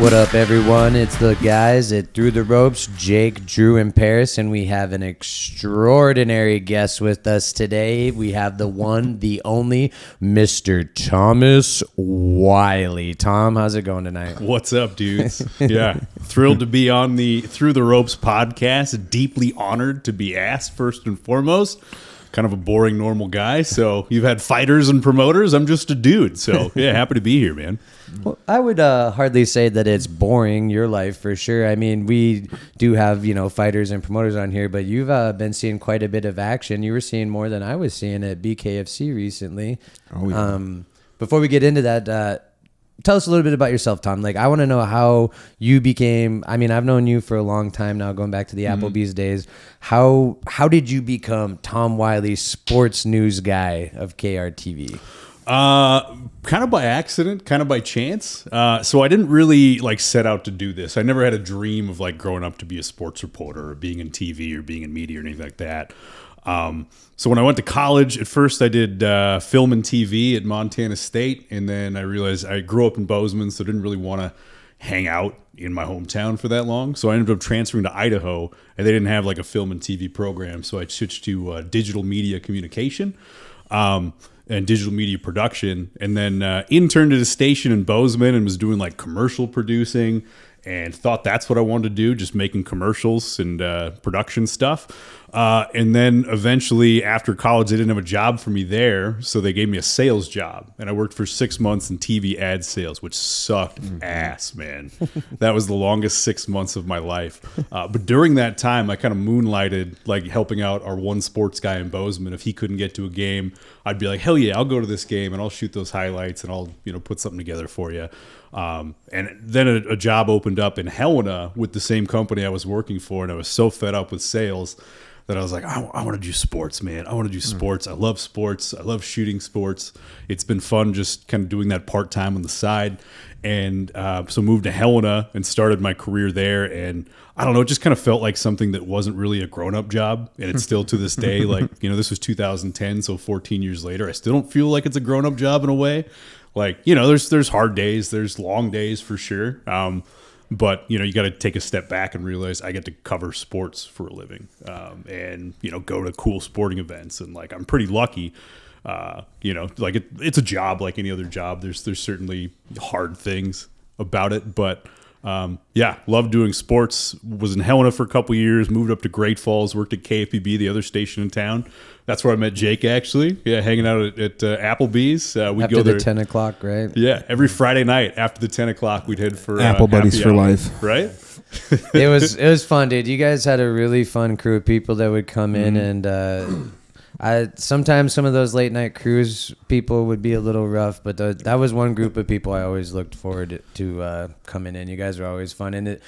What up, everyone? It's the guys at Through the Ropes, Jake, Drew, and Paris, and we have an extraordinary guest with us today. We have the one, the only, Mr. Thomas Wylie. Tom, how's it going tonight? What's up, dudes? Yeah, thrilled to be on the Through the Ropes podcast. Deeply honored to be asked, first and foremost. Kind of a boring, normal guy. So you've had fighters and promoters. I'm just a dude. So yeah, happy to be here, man. Well, I would hardly say that it's boring, your life, for sure. I mean, we do have, fighters and promoters on here, but you've been seeing quite a bit of action. You were seeing more than I was seeing at BKFC recently. Oh, yeah. Before we get into that, tell us a little bit about yourself, Tom. Like, I want to know how you became, I've known you for a long time now, going back to the Applebee's days. How did you become Tom Wylie, sports news guy of KRTV? Kind of by accident, kind of by chance. So I didn't really set out to do this. I never had a dream of growing up to be a sports reporter or being in TV or being in media or anything like that. So when I went to college, at first I did film and TV at Montana State, and then I realized I grew up in Bozeman, so I didn't really want to hang out in my hometown for that long. So I ended up transferring to Idaho, and they didn't have a film and TV program, so I switched to digital media communication and digital media production, and then interned at a station in Bozeman and was doing commercial producing, and thought that's what I wanted to do, just making commercials and production stuff. And then eventually after college, they didn't have a job for me there, so they gave me a sales job. And I worked for 6 months in TV ad sales, which sucked ass, man. That was the longest 6 months of my life. But during that time, I kind of moonlighted, helping out our one sports guy in Bozeman. If he couldn't get to a game, I'd be like, hell yeah, I'll go to this game and I'll shoot those highlights and I'll put something together for you. And then a job opened up in Helena with the same company I was working for, and I was so fed up with sales that I was like, I want to do sports, man. I want to do sports. I love sports. I love shooting sports. It's been fun just kind of doing that part-time on the side. And so moved to Helena and started my career there. And I don't know, it just kind of felt like something that wasn't really a grown-up job. And it's still to this day, this was 2010, so 14 years later, I still don't feel like it's a grown-up job in a way. There's hard days, there's long days for sure. But, you got to take a step back and realize I get to cover sports for a living, and, go to cool sporting events. And I'm pretty lucky, it's a job like any other job. There's certainly hard things about it, but love doing sports. Was in Helena for a couple years, moved up to Great Falls, worked at KFPB, the other station in town. That's where I met Jake, actually. Yeah, hanging out at Applebee's. We'd after go there, the 10 o'clock, right? Yeah, every Friday night after the 10 o'clock, we'd head for Apple Buddies for life. Right? It was fun, dude. You guys had a really fun crew of people that would come in, and sometimes some of those late night cruise people would be a little rough, but that was one group of people I always looked forward to coming in. You guys were always fun, and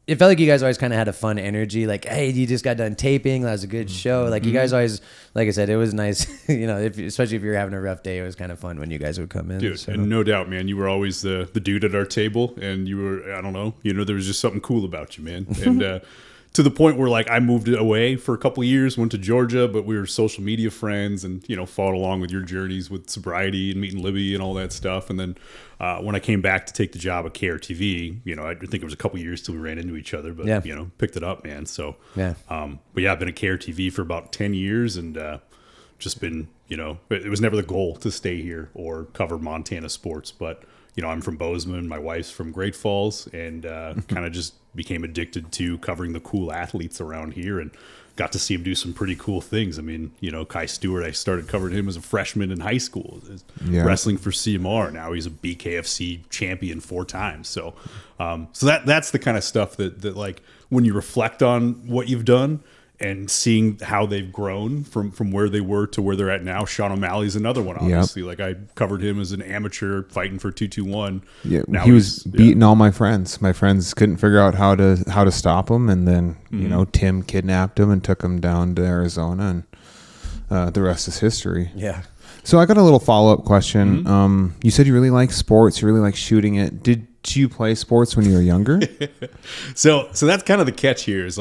it felt like you guys always kind of had a fun energy. Hey, you just got done taping. That was a good show. You guys always, like I said, it was nice. Especially if you're having a rough day, it was kind of fun when you guys would come in. Dude, so. And no doubt, man, you were always the dude at our table, and you were, I don't know, there was just something cool about you, man. And to the point where I moved away for a couple of years, went to Georgia, but we were social media friends and, followed along with your journeys with sobriety and meeting Libby and all that stuff. And then when I came back to take the job at KRTV, I think it was a couple of years till we ran into each other, but, picked it up, man. So, yeah. But yeah, I've been at KRTV for about 10 years and just been, it was never the goal to stay here or cover Montana sports, but I'm from Bozeman, my wife's from Great Falls, and kind of just became addicted to covering the cool athletes around here and got to see him do some pretty cool things. I mean, Kai Stewart, I started covering him as a freshman in high school, wrestling for CMR. Now he's a BKFC champion 4 times. So that's the kind of stuff that when you reflect on what you've done and seeing how they've grown from where they were to where they're at now. Sean O'Malley's another one, obviously. Yep. I covered him as an amateur fighting for 221. Yeah, now he was beating all my friends. My friends couldn't figure out how to stop him, and then Tim kidnapped him and took him down to Arizona, and the rest is history. Yeah. So I got a little follow-up question. You said you really like sports. You really like shooting it. Did you play sports when you were younger? So that's kind of the catch here. Is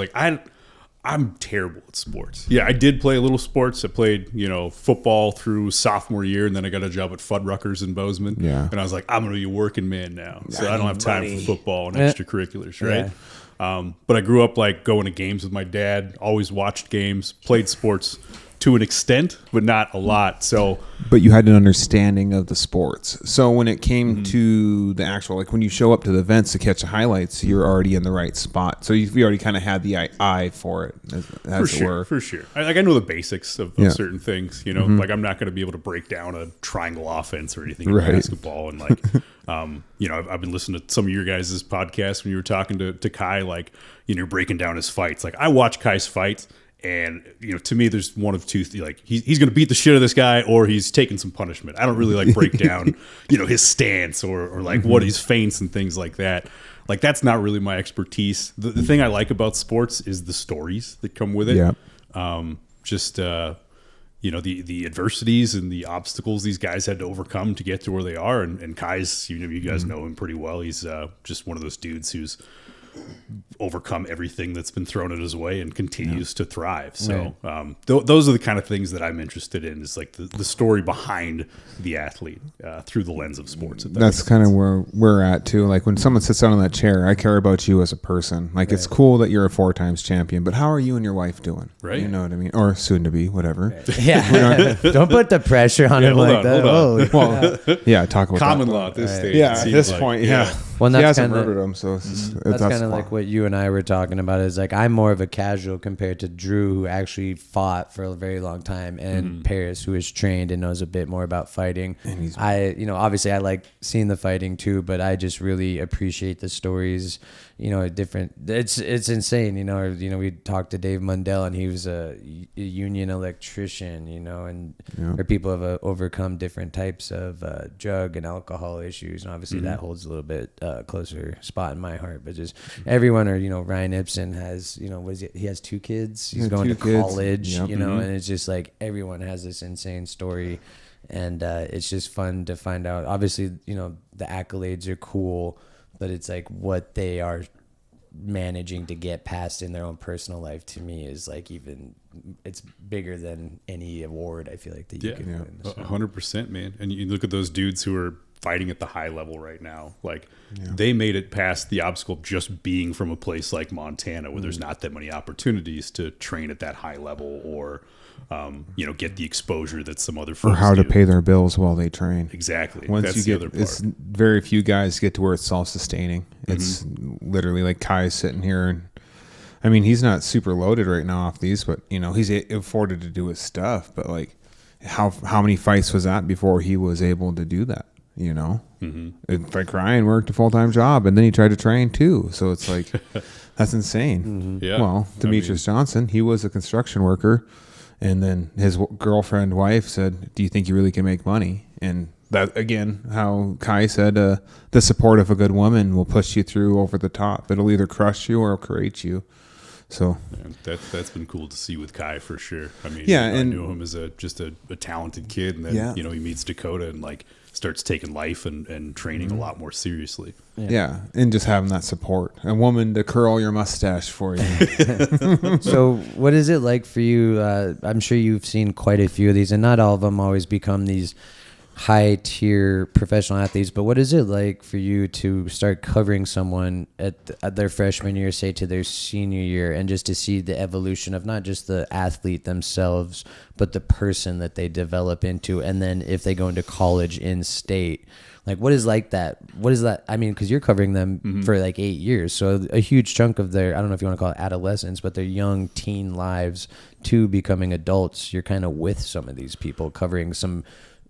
I'm terrible at sports. Yeah, I did play a little sports. I played, football through sophomore year, and then I got a job at Fuddruckers in Bozeman. Yeah. And I was like, I'm going to be a working man now. So I don't have time for football and extracurriculars, right? Yeah. But I grew up like going to games with my dad, always watched games, played sports to an extent, but not a lot. So, but you had an understanding of the sports. So when it came to the actual, like when you show up to the events to catch the highlights, you're already in the right spot. So you already kind of had the eye for it, as it were. For sure. I know the basics of certain things. Like I'm not going to be able to break down a triangle offense or anything in basketball. And like, I've been listening to some of your guys' podcasts when you were talking to Kai, like, you're breaking down his fights. Like I watch Kai's fights. And, to me, there's one of two, like he's going to beat the shit out of this guy or he's taking some punishment. I don't really like break down, his stance or like what his feints and things like that. Like, that's not really my expertise. The thing I like about sports is the stories that come with it. Yeah. The adversities and the obstacles these guys had to overcome to get to where they are. And Kai's, you guys know him pretty well. He's just one of those dudes who's overcome everything that's been thrown at his way and continues to thrive. So those are the kind of things that I'm interested in, is like the story behind the athlete through the lens of sports. That's kind of where we're at too. Like when someone sits down in that chair, I care about you as a person. Like it's cool that you're a 4 times champion, but how are you and your wife doing? Right. You know what I mean? Or soon to be, whatever. Right. Yeah. Don't put the pressure on him like that. Talk about common that. law at this stage. Yeah, at this point, Well, he hasn't murdered him, so that's kind of like what you and I were talking about. Is like I'm more of a casual compared to Drew, who actually fought for a very long time, and Paris, who is trained and knows a bit more about fighting. And obviously I like seeing the fighting too, but I just really appreciate the stories. Different. It's insane. We talked to Dave Mundell, and he was a union electrician. Or people have overcome different types of drug and alcohol issues, and obviously that holds a little bit closer spot in my heart. But just everyone, or Ryan Ibsen has, he has 2 kids. He's going to college. And it's just like everyone has this insane story, and it's just fun to find out. Obviously, the accolades are cool, but it's like what they are managing to get past in their own personal life, to me, is like it's bigger than any award I feel like that you can win. So. 100%, man. And you look at those dudes who are fighting at the high level right now, like they made it past the obstacle of just being from a place like Montana, where there's not that many opportunities to train at that high level or get the exposure that some other folks or how to do. pay their bills while they train. Exactly. Once That's you the get, other part. it's very few guys get to where it's self-sustaining. It's literally like Kai's sitting here, and I mean, he's not super loaded right now off these, but he's afforded to do his stuff. But like, how many fights was that before he was able to do that? It's like Ryan worked a full-time job, and then he tried to train too. So it's like that's insane. Yeah. Well, Demetrius Johnson, he was a construction worker. And then his girlfriend, wife said, "Do you think you really can make money?" And that, again, how Kai said, the support of a good woman will push you through over the top. It'll either crush you or it'll create you. So that's been cool to see with Kai for sure. I mean, and I knew him as just a talented kid, and then he meets Dakota and like starts taking life and training a lot more seriously. Yeah, and just having that support, a woman to curl your mustache for you. So, what is it like for you? I'm sure you've seen quite a few of these, and not all of them always become these high-tier professional athletes, but what is it like for you to start covering someone at their freshman year, say to their senior year, and just to see the evolution of not just the athlete themselves, but the person that they develop into, and then if they go into college in state, like what is like that? What is that? I mean, because you're covering them for like 8 years, so a huge chunk of their, I don't know if you want to call it adolescence, but their young teen lives to becoming adults, you're kind of with some of these people covering some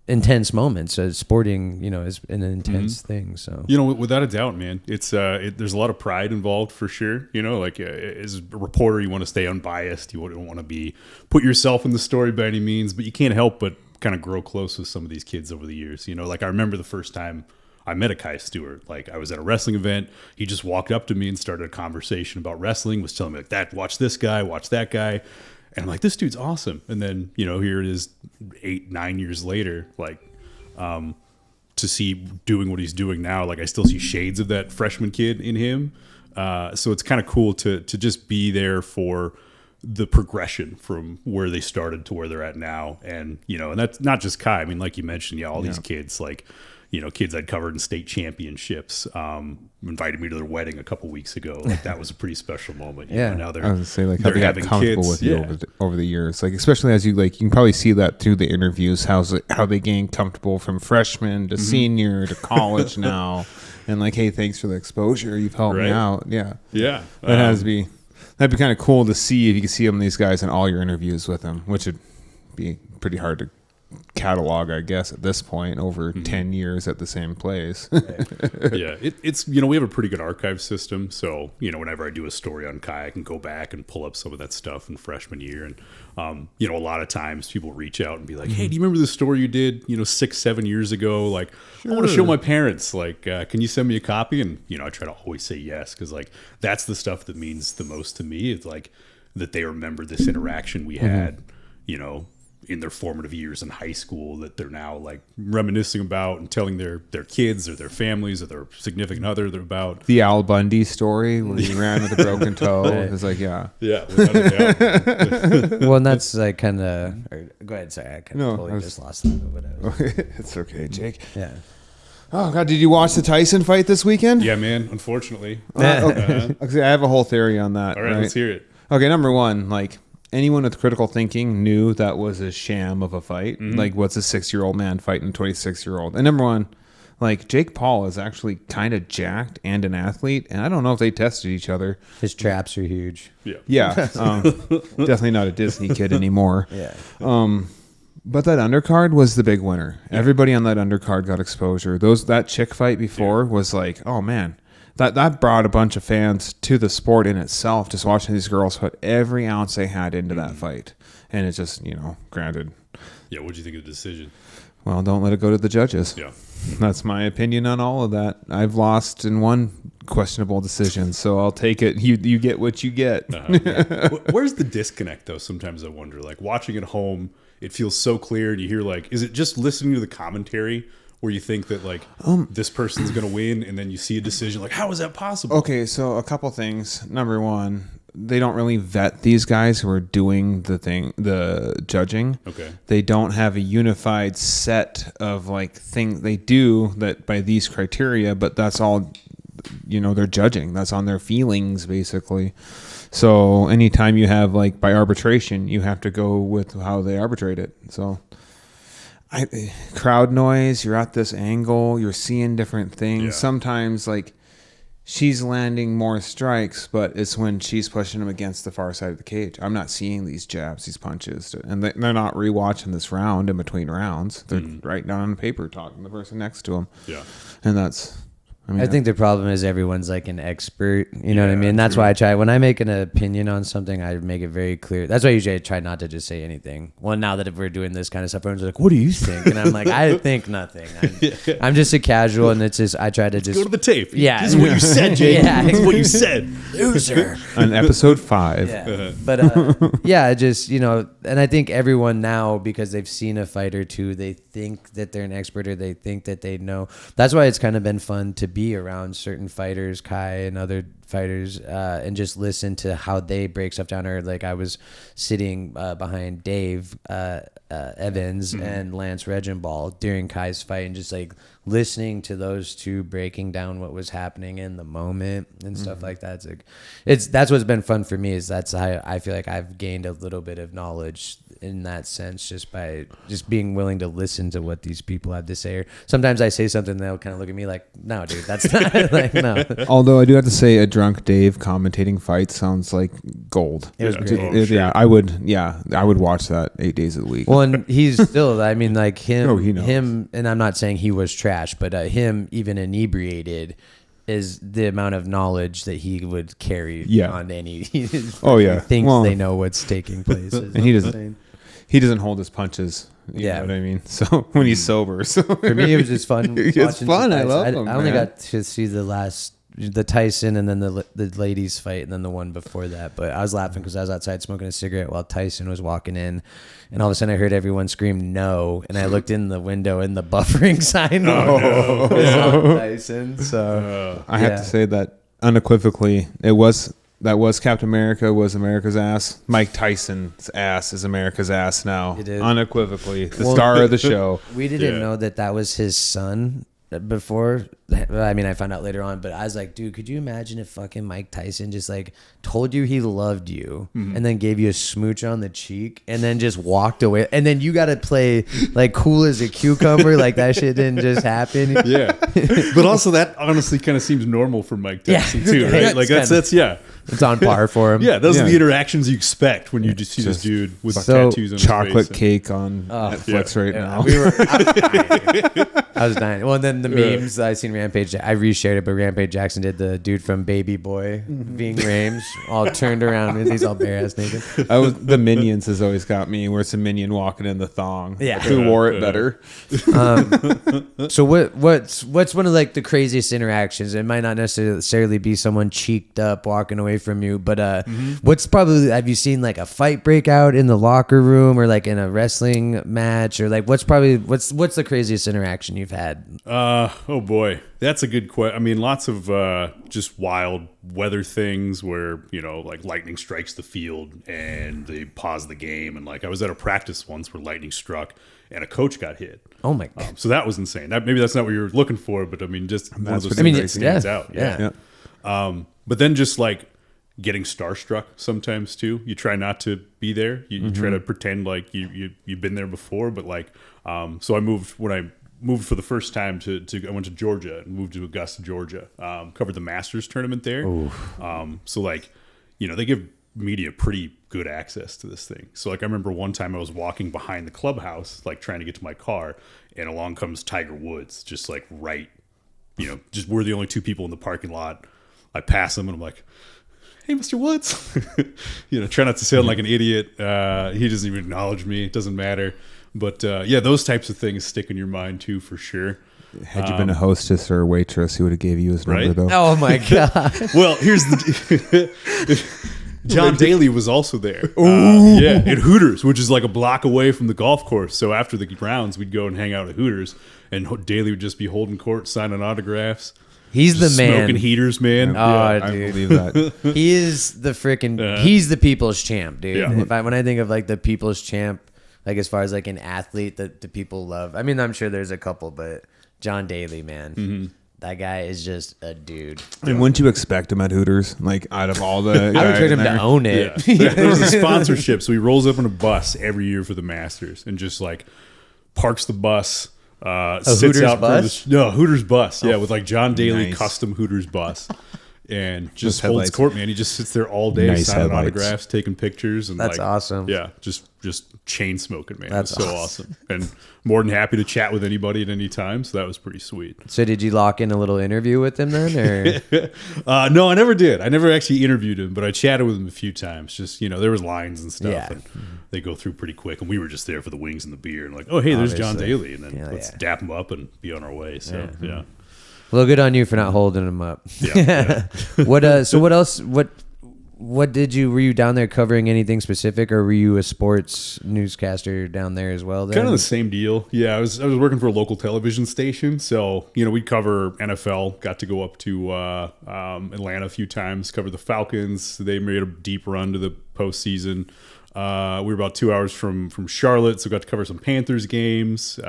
intense moments. Sporting, is an intense thing. So without a doubt, man, it's there's a lot of pride involved for sure. Like as a reporter, you want to stay unbiased. You don't want to put yourself in the story by any means, but you can't help but kind of grow close with some of these kids over the years. Like I remember the first time I met a Kai Stewart. Like I was at a wrestling event. He just walked up to me and started a conversation about wrestling. Was telling me like, "That watch this guy, watch that guy." And I'm like, this dude's awesome. And then, here it is 8-9 years later, like, to see doing what he's doing now, like I still see shades of that freshman kid in him. So it's kind of cool to just be there for the progression from where they started to where they're at now. And, and that's not just Kai. I mean, like you mentioned, all these kids, like, kids I'd covered in state championships, invited me to their wedding a couple weeks ago. Like, that was a pretty special moment. Now they're, I was gonna say, like, how they got comfortable kids. with you over the years. Like, especially as you can probably see that through the interviews, how they gain comfortable from freshman to senior to college now. And like, hey, thanks for the exposure. You've helped me out. Yeah. Yeah. That'd be kind of cool to see if you could see these guys in all your interviews with them, which would be pretty hard to catalog, I guess, at this point, over 10 years at the same place. It's we have a pretty good archive system, so whenever I do a story on Kai, I can go back and pull up some of that stuff in freshman year. And a lot of times people reach out and be like, hey, do you remember the story you did 6-7 years ago? Like, I want to show my parents, like, can you send me a copy? And I try to always say yes, because like that's the stuff that means the most to me. It's like that they remember this interaction we had in their formative years in high school, that they're now like reminiscing about and telling their kids or their families or their significant other about. The Al Bundy story where he ran with a broken toe. It's like, without a doubt. Well, and that's like kind of. Go ahead, sorry, I kind of totally just lost that. But it's okay, Jake. Yeah. Oh God, did you watch the Tyson fight this weekend? Yeah, man. Unfortunately. Okay, I have a whole theory on that. All right, let's hear it. Okay, number one, like, anyone with critical thinking knew that was a sham of a fight. Like, what's a 6-year-old man fighting a 26-year-old? And number one, like, Jake Paul is actually kind of jacked and an athlete, and I don't know if they tested each other. His traps are huge. Yeah. Definitely not a Disney kid anymore. Yeah. But that undercard was the big winner. Everybody on that undercard got exposure. That chick fight before was like, oh man. That brought a bunch of fans to the sport in itself, just watching these girls put every ounce they had into that fight. And it's just, granted. Yeah, what'd you think of the decision? Well, don't let it go to the judges. Yeah. That's my opinion on all of that. I've lost in one questionable decision, so I'll take it. You get what you get. Where's the disconnect, though? Sometimes I wonder. Like, watching at home, it feels so clear, and you hear, like, is it just listening to the commentary where you think that, like, this person's going to win, and then you see a decision, like, how is that possible? Okay, so a couple things. Number one, they don't really vet these guys who are doing the judging. Okay. They don't have a unified set of, like, things they do that by these criteria, but that's all, they're judging. That's on their feelings, basically. So anytime you have, like, by arbitration, you have to go with how they arbitrate it. So crowd noise, you're at this angle, you're seeing different things. Yeah. Sometimes, like, she's landing more strikes, but it's when she's pushing him against the far side of the cage. I'm not seeing these jabs, these punches. And they're not rewatching this round in between rounds. They're right down on the paper talking to the person next to them. Yeah. And that's... I think the problem is everyone's like an expert. You know what I mean? That's why I try. When I make an opinion on something, I make it very clear. That's why usually I try not to just say anything. Well, now that if we're doing this kind of stuff, everyone's like, what do you think? And I'm like, I think nothing. I'm just a casual, and it's just, I try to just... Go to the tape. Yeah. This is what you said, Jake. This is what you said. Loser. On episode 5. Yeah. But, just, and I think everyone now, because they've seen a fight or two, they think that they're an expert or they think that they know. That's why it's kind of been fun to be around certain fighters, Kai and other fighters, and just listen to how they break stuff down. Or like I was sitting behind Dave Evans and Lance Regenball during Kai's fight, and just like listening to those two breaking down what was happening in the moment and stuff like that. That's what's been fun for me. Is that's how I feel like I've gained a little bit of knowledge in that sense, just by just being willing to listen to what these people have to say. Or sometimes I say something, they'll kind of look at me like, no, dude, that's not like, no. Although I do have to say, a drunk Dave commentating fights sounds like gold. It was great. Yeah, I would watch that 8 days of the week. Well, and he's still, I mean, like him, he knows. him, and I'm not saying he was trash, but him even inebriated is the amount of knowledge that he would carry on any. He thinks they know what's taking place. And he doesn't hold his punches. You know what I mean? So when he's sober. So for me, it was just fun. It's fun. I love him. I only got to see the Tyson and then the ladies fight and then the one before that. But I was laughing because I was outside smoking a cigarette while Tyson was walking in. And all of a sudden I heard everyone scream no. And I looked in the window and the buffering sign was on Tyson. So I have to say that unequivocally, it was that was Captain America was America's ass. Mike Tyson's ass is America's ass now. It is. Unequivocally. The star of the show. We didn't know that was his son before. I mean, I found out later on, but I was like, dude, could you imagine if fucking Mike Tyson just like told you he loved you and then gave you a smooch on the cheek and then just walked away, and then you got to play like cool as a cucumber, like that shit didn't just happen. Yeah, but also that honestly kind of seems normal for Mike Tyson too, right? Like that's it's on par for him. Yeah, those are the interactions you expect when you just see this dude with tattoos on his chocolate face cake on Netflix right now. I was dying. Well, and then the memes I seen Rampage. I reshared it, but Rampage Jackson did the dude from Baby Boy being Rames, all turned around and he's all bare ass naked. The Minions has always got me, where it's a minion walking in the thong. Yeah, who wore it better? So what's one of like the craziest interactions? It might not necessarily be someone cheeked up walking away from you, but what's probably, have you seen like a fight break out in the locker room or like in a wrestling match, or like what's the craziest interaction you've had? Oh boy, that's a good question. I mean, lots of just wild weather things where, you know, like lightning strikes the field and they pause the game, and like I was at a practice once where lightning struck and a coach got hit. Oh my god! So that was insane. Maybe that's not what you were looking for, but I mean, just one of those I mean, things that stands out. Yeah. But then just like getting starstruck sometimes too. You try not to be there. You try to pretend like you've been there before, but like so I moved for the first time I went to Georgia and moved to Augusta, Georgia. Covered the Masters tournament there. So like, you know, they give media pretty good access to this thing. So like I remember one time I was walking behind the clubhouse, like trying to get to my car, and along comes Tiger Woods, just like right, you know, just we're the only two people in the parking lot. I pass him and I'm like, hey, Mr. Woods. You know, try not to sound like an idiot. He doesn't even acknowledge me. It doesn't matter. But yeah, those types of things stick in your mind too, for sure. Had you been a hostess or a waitress, he would have gave you his number, though. Oh my god! Well, here's the John Daly was also there. Yeah, at Hooters, which is like a block away from the golf course. So after the rounds, we'd go and hang out at Hooters, and Daly would just be holding court, signing autographs. He's the man. Smoking heaters, man. Oh, yeah, dude. I believe that. He is the freaking. He's the people's champ, dude. Yeah. When I think of like the people's champ, like as far as like an athlete that the people love, I mean, I'm sure there's a couple, but John Daly, man, that guy is just a dude. And wouldn't you expect him at Hooters? Like out of all the, I would expect him to own it. Yeah. There's a sponsorship, so he rolls up in a bus every year for the Masters and just like parks the bus. Sits Hooters out bus? Hooters bus. Yeah, with like John Daly Nice. custom Hooters bus. And just Those holds headlights. court, man. He just sits there all day, Nice signing headlights. autographs, taking pictures, and That's like, awesome. Yeah, just chain smoking, man. That's That's so awesome, and more than happy to chat with anybody at any time. So that was pretty sweet. So did you lock in a little interview with him then, or? No, I never did. I never actually interviewed him, but I chatted with him a few times. Just, you know, there was lines and stuff, Yeah. and they go through pretty quick. And we were just there for the wings and the beer, and like, oh hey, there's John Obviously. Daly, and then Yeah, let's yeah. dap him up and be on our way. So yeah. Well, good on you for not holding him up. Yeah. What? So what else? What did you? Were you down there covering anything specific, or were you a sports newscaster down there as well? Then? Kind of the same deal. Yeah, I was working for a local television station, so you know we'd cover NFL. Got to go up to Atlanta a few times. Cover the Falcons. They made a deep run to the postseason. We were about 2 hours from Charlotte, so got to cover some Panthers games.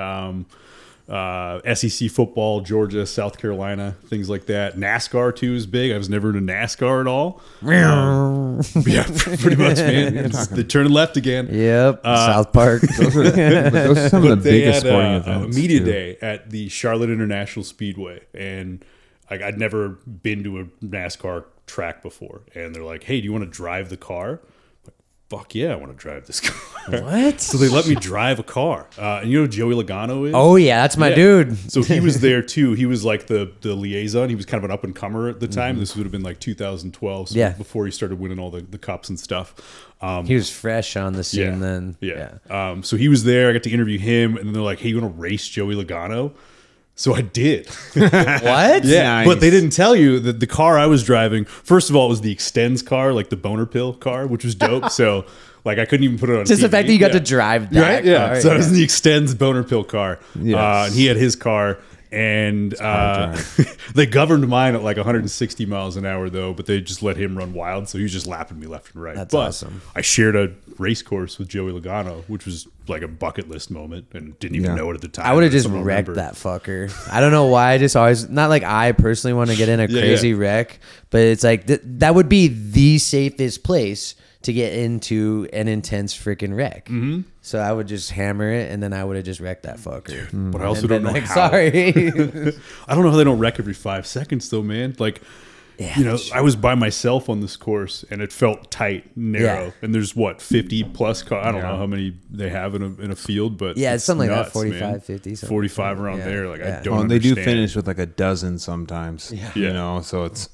SEC football, Georgia, South Carolina, things like that. NASCAR too is big. I was never into NASCAR at all. Yeah, pretty much, man. They turning left again. Yep. South Park. Those are some of the They biggest had sporting a events. media too. day at the Charlotte International Speedway, and like I'd never been to a NASCAR track before. And they're like, "Hey, do you want to drive the car?" Fuck yeah, I want to drive this car. What? So they let me drive a car. And you know who Joey Logano is? Oh yeah, that's my Yeah. dude. So he was there too. He was like the liaison. He was kind of an up and comer at the time. This would have been like 2012, so Yeah. before he started winning all the cups and stuff. He was fresh on the scene then. Yeah. So he was there. I got to interview him, and then they're like, "Hey, you want to race Joey Logano?" So I did. What? Yeah. But they didn't tell you that the car I was driving, first of all, it was the Extends car, like the boner pill car, which was dope. So like I couldn't even put it on Just TV. the fact that you got Yeah. to drive that Right? Yeah. car, So I was in the Extends boner pill car. Yes. And he had his car. And they governed mine at like 160 miles an hour, though, but they just let him run wild. So he was just lapping me left and right. That's but awesome. I shared a race course with Joey Logano, which was like a bucket list moment and didn't even know it at the time. I would have just wrecked that fucker. I don't know why. I just always, not like I personally want to get in a crazy wreck, but it's like that would be the safest place to get into an intense freaking wreck. Mm-hmm. So I would just hammer it, and then I would have just wrecked that fucker. But I also don't know how. Sorry. I don't know how they don't wreck every 5 seconds, though, man. Like, I was by myself on this course, and it felt tight, narrow. And there's, 50 plus cars? I don't know how many they have in a field, but it's something nuts, like that, 45, man. 50. 45 around there. Like, I don't and they do understand. finish with like a dozen sometimes. Yeah. So it's...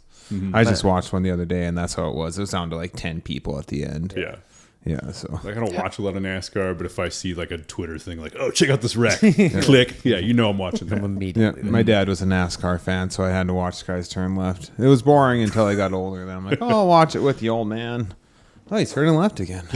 I just watched one the other day, and that's how it was. It was down to like 10 people at the end. Yeah. So like, I don't watch a lot of NASCAR, but if I see like a Twitter thing, like, oh, check out this wreck, click, I'm watching that. Immediately. My dad was a NASCAR fan, so I had to watch guys turn left. It was boring until I got older. Then I'm like, oh, I'll watch it with the old man. Oh, he's turning left again.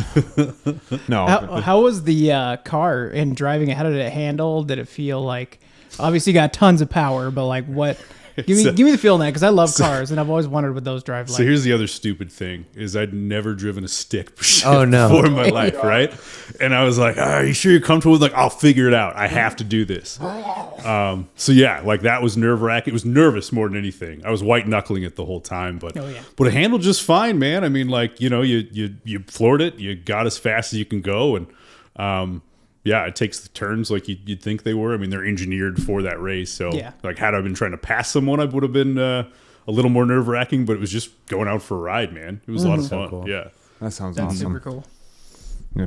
No. How was the car and driving it? How did it handle? Did it feel like? Obviously, you got tons of power, but like what? Give me the feel on that, because I love cars, and I've always wondered what those drive like. So here's the other stupid thing, is I'd never driven a stick before in my life, right? And I was like, are you sure you're comfortable with, like, I'll figure it out. I have to do this. So yeah, like, that was nerve-wracking. It was nervous more than anything. I was white-knuckling it the whole time, but it handled just fine, man. I mean, like, you floored it. You got as fast as you can go, and it takes the turns like you'd think they were. I mean, they're engineered for that race. So, like, had I been trying to pass someone, I would have been a little more nerve-wracking, but it was just going out for a ride, man. It was a lot of fun. Cool. Yeah. That sounds That's awesome. super cool.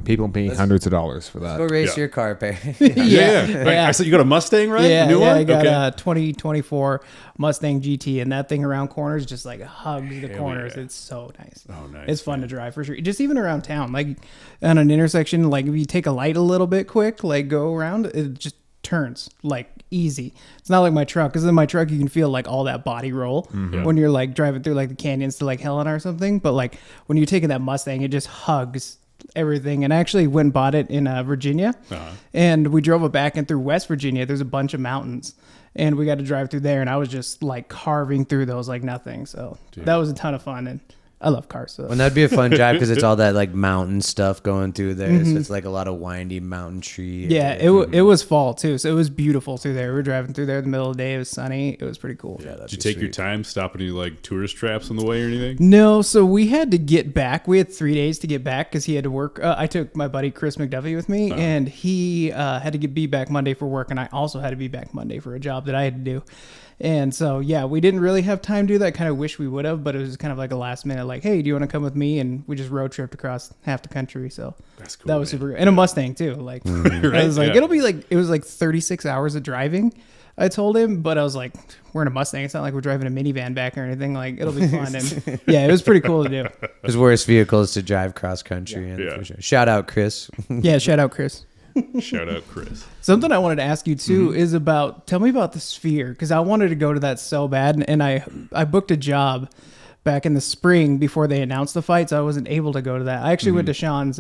People pay hundreds of dollars for that. Go race your car, Perry. I said you got a Mustang, right? Yeah, New one? I got a 2024 Mustang GT, and that thing around corners just like hugs the corners. It's so nice. Oh, nice. It's fun to drive for sure. Just even around town, like on an intersection, like if you take a light a little bit quick, like go around, it just turns like easy. It's not like my truck, because in my truck you can feel like all that body roll when you're like driving through like the canyons to like Helena or something. But like when you're taking that Mustang, it just hugs everything. And I actually went and bought it in Virginia, and we drove it back and through West Virginia. There's a bunch of mountains, and we got to drive through there, and I was just like carving through those like nothing. So that was a ton of fun, and I love cars. So. And that'd be a fun drive, because it's all that like mountain stuff going through there. So it's like a lot of windy mountain tree. Yeah, it was fall too, so it was beautiful through there. We were driving through there in the middle of the day. It was sunny. It was pretty cool. Yeah, did you take your time, stop any like tourist traps on the way or anything? No, so we had to get back. We had 3 days to get back because he had to work. I took my buddy Chris McDuffie with me, and he had to be back Monday for work, and I also had to be back Monday for a job that I had to do. And so, we didn't really have time to do that. Kind of wish we would have, but it was kind of like a last minute, like, hey, do you want to come with me? And we just road tripped across half the country. So that's cool, that was super good. And a Mustang too. Like, I was like, it was like 36 hours of driving, I told him, but I was like, we're in a Mustang. It's not like we're driving a minivan back or anything. Like, it'll be fun. And it was pretty cool to do. His worst vehicle is to drive cross country. For sure. Shout out, Chris. Shout out, Chris. Shout out, Chris. Something I wanted to ask you too is tell me about the Sphere, because I wanted to go to that so bad, and I booked a job back in the spring before they announced the fight, so I wasn't able to go to that. I actually went to Sean's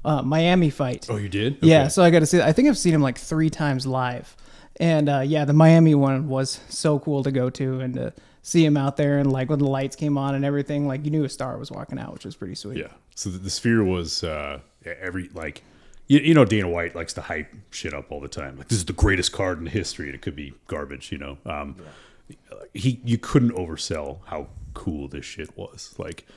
Miami fight. Oh, you did? Okay. Yeah, so I got to see. I think I've seen him like 3 times live, and the Miami one was so cool to go to and to see him out there, and like when the lights came on and everything, like you knew a star was walking out, which was pretty sweet. Yeah. So the Sphere was every like. You know, Dana White likes to hype shit up all the time. Like, this is the greatest card in history, and it could be garbage, you know. You couldn't oversell how cool this shit was. Like,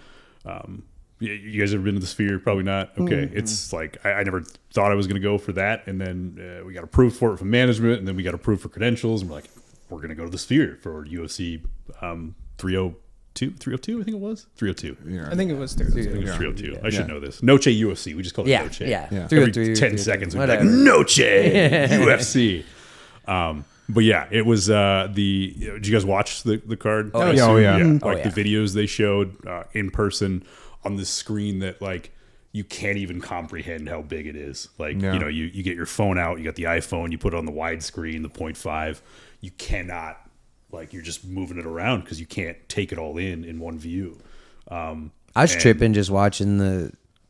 you guys ever been to the Sphere? Probably not. Okay. It's like, I never thought I was going to go for that. And then we got approved for it from management, and then we got approved for credentials. And we're like, we're going to go to the Sphere for UFC 302, I think it was 302. I think it was 302. It was 302. I should know this. Noche UFC. We just call it Noche. Every 10 seconds, we'd be like, Noche UFC. But yeah, it was did you guys watch the card? Oh yeah. The videos they showed in person on this screen that like you can't even comprehend how big it is. Like, you get your phone out, you got the iPhone, you put it on the wide screen, the 0.5. You cannot. Like, you're just moving it around because you can't take it all in one view. I was tripping just watching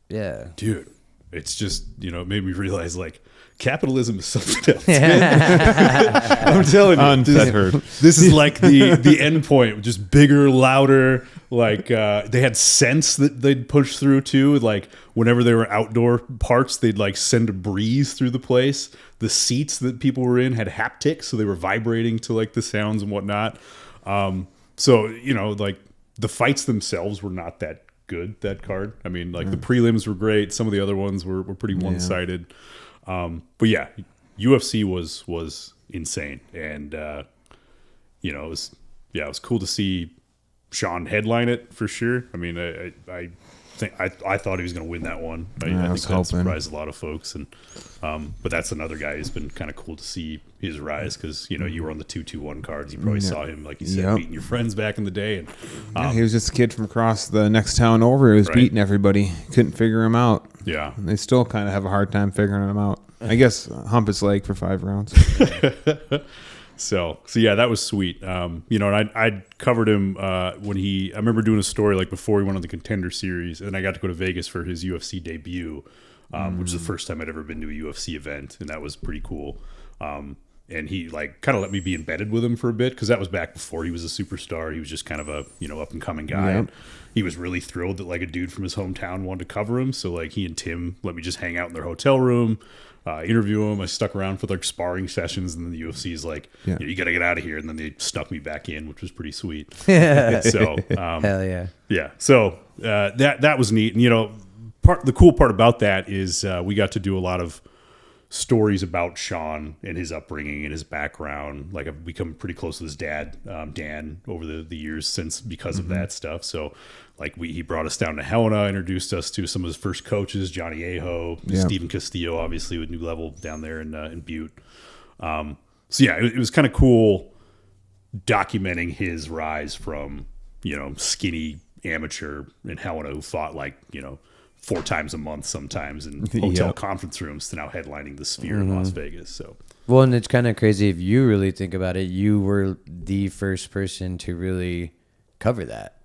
dude. it's just, it made me realize like capitalism is something else. I'm telling you, this is like the end point, just bigger, louder. Like they had scents that they'd push through too. Like whenever there were outdoor parts, they'd like send a breeze through the place. The seats that people were in had haptics, so they were vibrating to like the sounds and whatnot. So like the fights themselves were not that good, that card. I mean, like the prelims were great. Some of the other ones were pretty one-sided. But yeah, UFC was insane. And, it was cool to see Sean headline it for sure. I mean, I thought he was going to win that one. I think that surprised a lot of folks. And, but that's another guy who's been kind of cool to see his rise because, you were on the 2-2-1 cards. You probably saw him, like you said, beating your friends back in the day. And he was just a kid from across the next town over. He was beating everybody. Couldn't figure him out. Yeah. And they still kind of have a hard time figuring him out. I guess hump his leg for 5 rounds. So yeah, that was sweet. And I covered him when I remember doing a story like before he went on the Contender Series, and I got to go to Vegas for his UFC debut, which is the first time I'd ever been to a UFC event, and that was pretty cool. And he like kind of let me be embedded with him for a bit because that was back before he was a superstar. He was just kind of a up and coming guy. And he was really thrilled that like a dude from his hometown wanted to cover him. So like he and Tim let me just hang out in their hotel room. Interview him. I stuck around for like sparring sessions, and then the UFC is like, you got to get out of here. And then they stuck me back in, which was pretty sweet. So, hell yeah, yeah. So that was neat. And the cool part about that is we got to do a lot of stories about Sean and his upbringing and his background. Like I've become pretty close with his dad, Dan, over the years since because of that stuff. So like he brought us down to Helena, introduced us to some of his first coaches, Johnny Aho, Stephen Castillo, obviously with New Level down there in Butte. So yeah, it was kind of cool documenting his rise from, skinny amateur in Helena who fought like, 4 times a month sometimes in hotel conference rooms to now headlining the Sphere in Las Vegas. So, well, and it's kind of crazy if you really think about it. You were the first person to really cover that.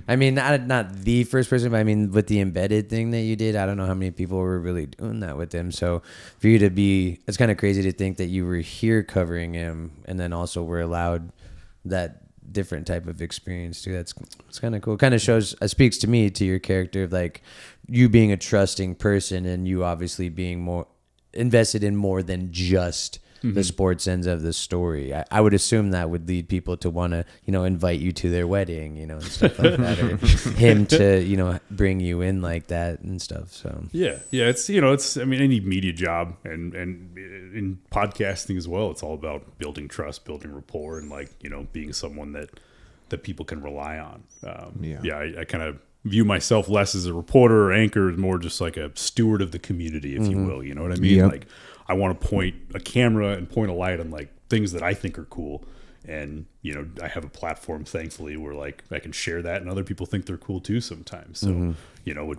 I mean, not the first person, but I mean, with the embedded thing that you did, I don't know how many people were really doing that with him. So for you to it's kind of crazy to think that you were here covering him and then also were allowed that different type of experience too. It's kind of cool. Kind of speaks to me, to your character of like you being a trusting person and you obviously being more invested in more than just the sports ends of the story. I would assume that would lead people to want to, invite you to their wedding, and stuff like that, or him to, bring you in like that and stuff. So yeah, it's I mean, any media job and in podcasting as well, it's all about building trust, building rapport, and like being someone that people can rely on. I kind of view myself less as a reporter or anchor, as more just like a steward of the community, if you will. You know what I mean? Like I want to point a camera and point a light on like things that I think are cool. And, I have a platform, thankfully, where like I can share that and other people think they're cool too sometimes. So,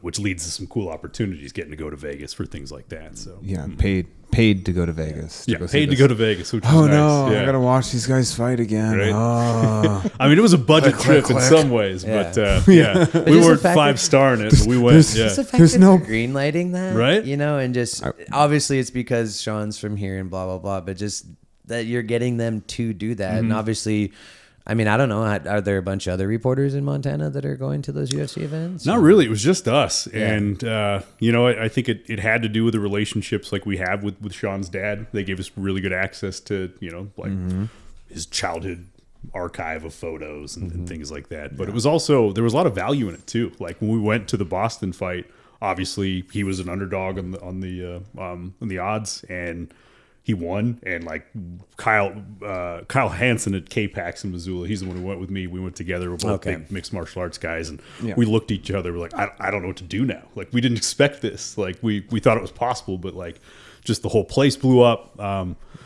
which leads to some cool opportunities getting to go to Vegas for things like that. So paid to go to Vegas. Paid to go to Vegas, which is nice. No, I got to watch these guys fight again. Right? Oh. I mean, it was a budget trip in some ways, but we weren't 5-star in it, but we went. It's the fact that they're green lighting that, right? And just obviously it's because Sean's from here and blah, blah, blah, but just that you're getting them to do that. And obviously, I mean, I don't know. Are there a bunch of other reporters in Montana that are going to those UFC events? Not really. It was just us. Yeah. And, I think it had to do with the relationships like we have with Sean's dad. They gave us really good access to, his childhood archive of photos and things like that. But it was also, there was a lot of value in it too. Like when we went to the Boston fight, obviously he was an underdog on the odds, and he won. And like Kyle Hansen at K-Pax in Missoula, he's the one who went with me. We went together. We're both big mixed martial arts guys, and we looked at each other. We're like, I don't know what to do now. Like we didn't expect this. Like we thought it was possible, but like just the whole place blew up.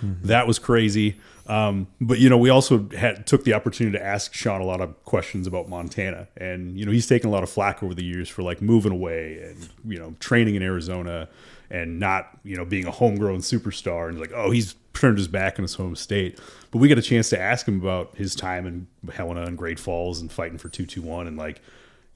That was crazy. But we also took the opportunity to ask Sean a lot of questions about Montana, and he's taken a lot of flack over the years for like moving away and training in Arizona and not being a homegrown superstar, and like, oh, he's turned his back on his home state. But we got a chance to ask him about his time in Helena and Great Falls and fighting for 221, and like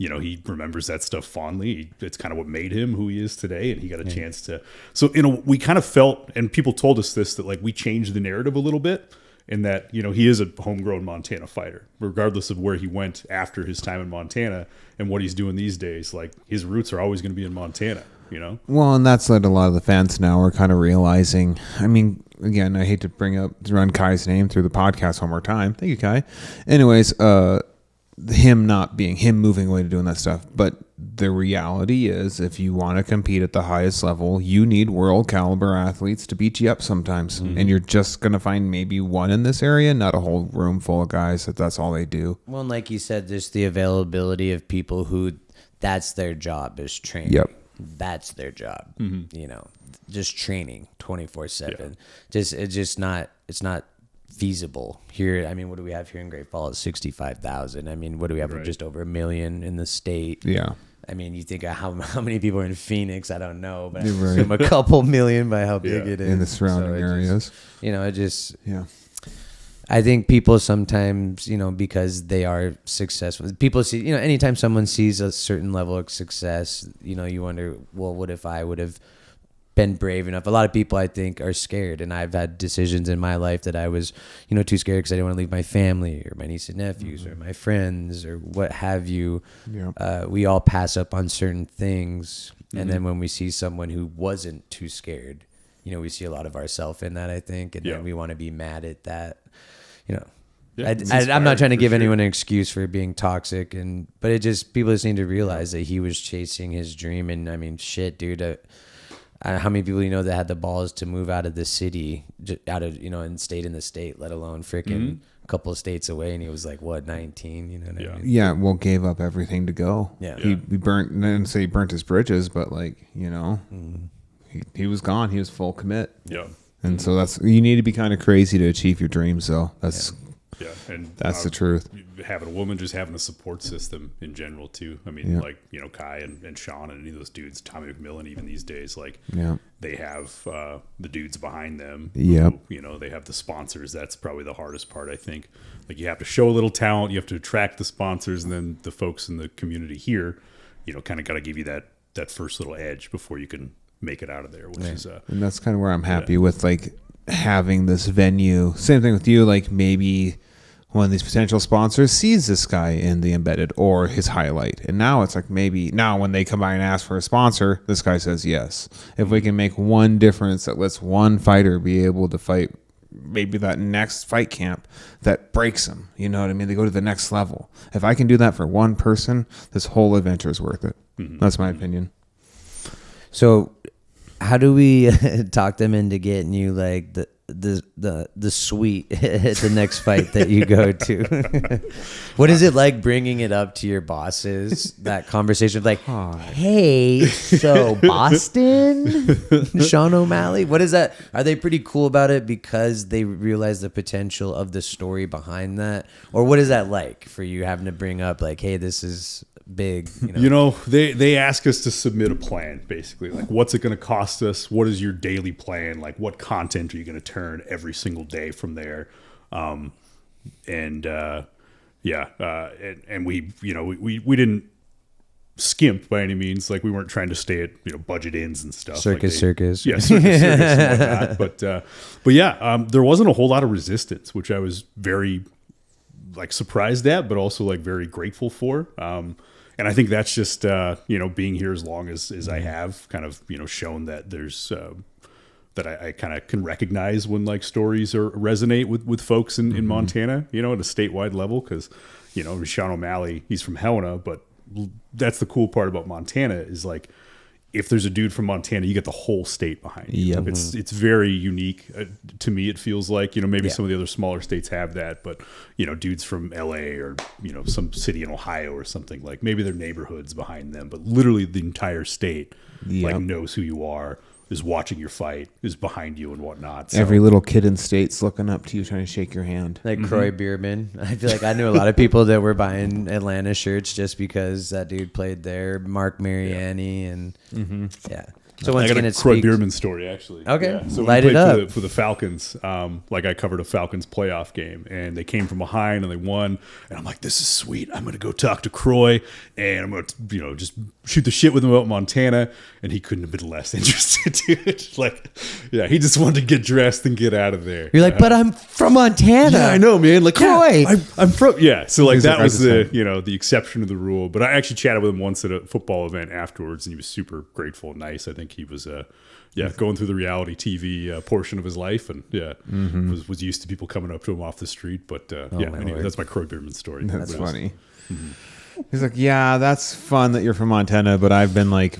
he remembers that stuff fondly. It's kind of what made him who he is today, and he got a chance to. So, we kind of felt, and people told us this, that like we changed the narrative a little bit, in that he is a homegrown Montana fighter, regardless of where he went after his time in Montana and what he's doing these days. Like his roots are always going to be in Montana. Well, and that's what a lot of the fans now are kind of realizing. I mean, again, I hate to run Kai's name through the podcast one more time. Thank you, Kai. Anyways, him moving away to doing that stuff. But the reality is, if you want to compete at the highest level, you need world caliber athletes to beat you up sometimes. And you're just going to find maybe one in this area, not a whole room full of guys that's all they do. Well, and like you said, just the availability of people who that's their job is training. Yep. That's their job. Just training 24/7. It's not feasible here. I mean, what do we have here in Great Falls? 65,000. I mean, what do we have? Just over 1 million in the state. Yeah. I mean, you think of how many people are in Phoenix? I don't know, but I assume a couple million by how big it is in the surrounding areas. I think people sometimes, because they are successful, people see, anytime someone sees a certain level of success, you wonder, well, what if I would have been brave enough? A lot of people, I think, are scared. And I've had decisions in my life that I was, too scared because I didn't want to leave my family or my niece and nephews or my friends or what have you. Yeah. We all pass up on certain things. And then when we see someone who wasn't too scared, we see a lot of ourselves in that, I think. And then we want to be mad at that. I'm not trying to give anyone an excuse for being toxic, but people just need to realize that he was chasing his dream. And I mean, shit, dude, how many people that had the balls to move out of the city, and stayed in the state, let alone freaking a couple of states away, and he was like, what, 19? You know what I mean? Yeah, well, gave up everything to go. Yeah. He burnt, I didn't say he burnt his bridges, but he was gone. He was full commit. Yeah. And so you need to be kind of crazy to achieve your dreams, though. That's the truth. Having a woman, just having a support system in general too. I mean, Kai and Sean and any of those dudes, Tommy McMillan, even these days, they have the dudes behind them. Yep. Who, they have the sponsors. That's probably the hardest part, I think. Like you have to show a little talent, you have to attract the sponsors, and then the folks in the community here, kind of got to give you that first little edge before you can make it out of there, which is and that's kind of where I'm happy with having this venue. Same thing with you, maybe one of these potential sponsors sees this guy in the embedded or his highlight, and now it's maybe now when they come by and ask for a sponsor, this guy says yes. If we can make one difference that lets one fighter be able to fight maybe that next fight camp that breaks them, you know what I mean, they go to the next level. If I can do that for one person, this whole adventure is worth it. That's my opinion. So how do we talk them into getting you the suite at the next fight that you go to? What is it like bringing it up to your bosses, that conversation of hey, so Boston, Sean O'Malley, what is that? Are they pretty cool about it because they realize the potential of the story behind that? Or what is that like for you having to bring up hey, this is big? They ask us to submit a plan, basically, what's it going to cost us, what is your daily plan, what content are you going to turn every single day from there, and we didn't skimp by any means. We weren't trying to stay at budget inns and stuff. Circus yeah, circus and whatnot. But there wasn't a whole lot of resistance, which I was very surprised at, but also very grateful for. And I think that's just, being here as long as I have kind of, shown that there's, that I kind of can recognize when stories resonate with folks in Montana, at a statewide level. Cause, Sean O'Malley, he's from Helena, but that's the cool part about Montana is if there's a dude from Montana, you get the whole state behind you. Yep. It's very unique to me. It feels like, maybe some of the other smaller states have that, but dudes from LA or, some city in Ohio or something, maybe their neighborhood's behind them, but literally the entire state knows who you are, is watching your fight, is behind you and whatnot. So. Every little kid in state's looking up to you, trying to shake your hand. Croy Bierman. I feel I knew a lot of people that were buying Atlanta shirts just because that dude played there. Mark Mariani and So once I got again, a it Croy speaks. Bierman story, actually. Okay. So Light we it played up. for the Falcons. Like I covered a Falcons playoff game, and they came from behind and they won. And I'm like, this is sweet. I'm going to go talk to Croy, and I'm going to, just shoot the shit with him about Montana. And he couldn't have been less interested, dude. Like, yeah, he just wanted to get dressed and get out of there. You're like, but I'm from Montana. Yeah, I know, man. Like, Croy. yeah, I'm from. Yeah, so like He's that like, was I just the exception to the rule. But I actually chatted with him once at a football event afterwards, and he was super grateful and nice. I think he was going through the reality TV portion of his life, and was used to people coming up to him off the street. But anyway, word. that's my Croy Bierman story. That's funny. He's like, yeah, that's fun that you're from Montana, but I've been like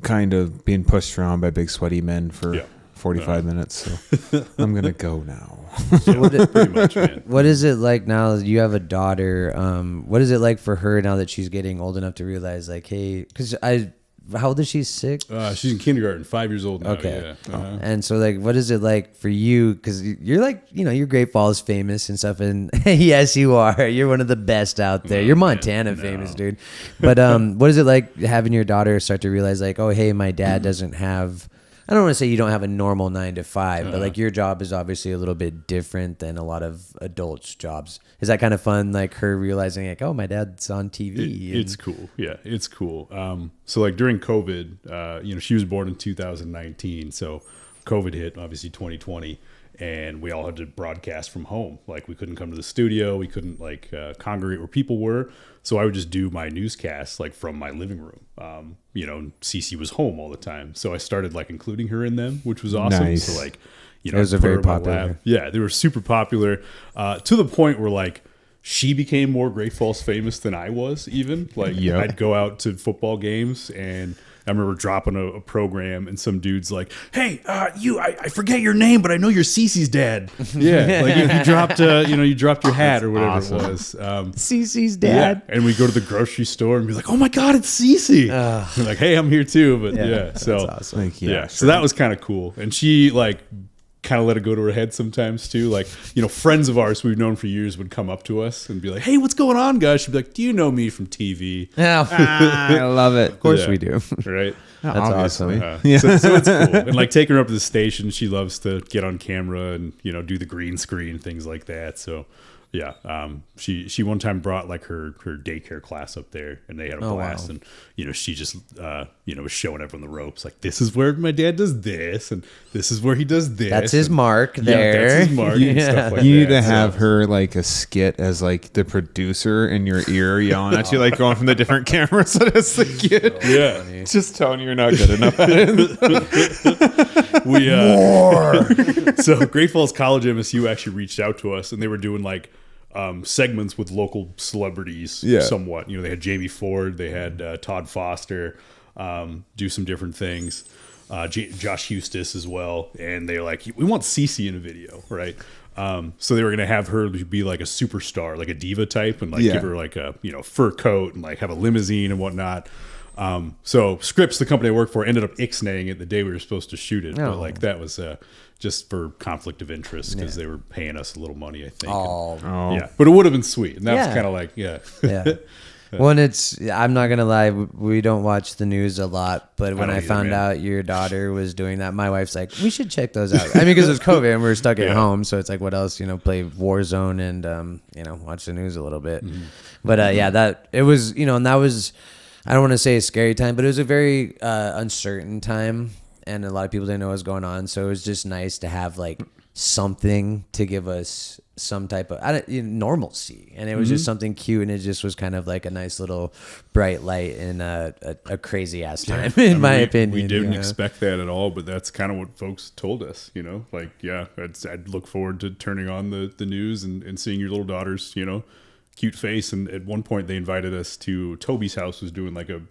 kind of being pushed around by big sweaty men for 45 minutes, so I'm gonna go now. Pretty much, man. What is it like now that you have a daughter? What is it like for her now that she's getting old enough to realize, like, hey, because how old is she? 6? She's in kindergarten, 5 years old now. Okay. Yeah. And so, like, what is it like for you? Because you're like, you're Great Falls famous and stuff. And yes, you are. You're one of the best out there. You're Montana famous, dude. But what is it like having your daughter start to realize, like, oh, hey, my dad doesn't have, I don't want to say you don't have a normal 9 to 5, but like your job is obviously a little bit different than a lot of adults' jobs. Is that kind of fun? Like her realizing, like, oh, my dad's on TV. It's cool. Yeah, it's cool. So like during COVID, she was born in 2019. So COVID hit, obviously 2020, and we all had to broadcast from home. Like we couldn't come to the studio. We couldn't congregate where people were. So I would just do my newscasts like from my living room. Cece was home all the time. So I started like including her in them, which was awesome. Nice. So like, those are put her very in my popular. lap. Yeah, they were super popular to the point where like she became more Great Falls famous than I was even. Like I'd go out to football games and I remember dropping a program and some dude's like, hey, I forget your name, but I know you're Cece's dad. Yeah. Like you dropped, you dropped your hat or whatever it was. Cece's dad. Yeah. And we go to the grocery store and be like, oh my God, it's Cece. We're like, hey, I'm here too. But so that's awesome. Like, so that was kind of cool. And she like kind of let it go to her head sometimes too. Like, friends of ours we've known for years would come up to us and be like, hey, what's going on, guys? She'd be like, do you know me from TV? I love it. Of course we do. Right. That's Obviously. awesome. So it's cool. And like taking her up to the station, she loves to get on camera and, do the green screen, things like that. So yeah. She one time brought like her daycare class up there and they had a blast. Wow. And, she just, was showing everyone the ropes. Like, this is where my dad does this and this is where he does this. That's his and, mark there. Yeah, that's his mark and stuff like You need that. to have her like a skit as like the producer in your ear yelling at you, like going from the different cameras as the kid. Yeah. Just telling you you're not good enough at it. We So Great Falls College MSU actually reached out to us and they were doing like segments with local celebrities somewhat. They had Jamie Ford, they had Todd Foster do some different things, Josh Hustis as well, and they're like, we want Cece in a video, right? So they were gonna have her be like a superstar, like a diva type, and like give her like a fur coat and like have a limousine and whatnot. So Scripps, the company I worked for, ended up ixnaying it the day we were supposed to shoot it, but like that was just for conflict of interest because they were paying us a little money, I think. Yeah, but it would have been sweet, and that was kind of like yeah. Well, and I'm not gonna lie, we don't watch the news a lot, but when I found out your daughter was doing that, my wife's like, we should check those out. I mean, because it was COVID and we were stuck at home, so it's like, what else? Play Warzone and watch the news a little bit. But that it was, and that was, I don't want to say a scary time, but it was a very uncertain time, and a lot of people didn't know what was going on. So it was just nice to have like something to give us some type of normalcy, and it was just something cute, and it just was kind of like a nice little bright light in a crazy ass time, my opinion. We didn't expect that at all, but that's kind of what folks told us. I'd look forward to turning on the news and seeing your little daughter's cute face. And at one point, they invited us to Toby's house, was doing like a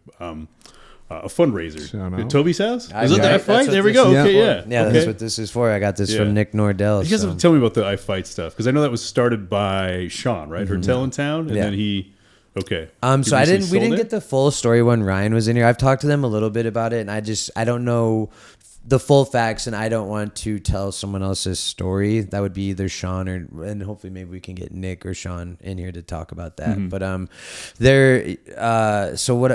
fundraiser. At Toby's house? Is it the I-Fight? There we go. Okay, yeah. Yeah, that's what this is for. I got this from Nick Nordell. You guys have to tell me about the I-Fight stuff, because I know that was started by Sean, right? Hotel in Town, and then he... Okay. So we didn't get the full story when Ryan was in here. I've talked to them a little bit about it, and I don't know the full facts, and I don't want to tell someone else's story. That would be either Sean and hopefully maybe we can get Nick or Sean in here to talk about that. But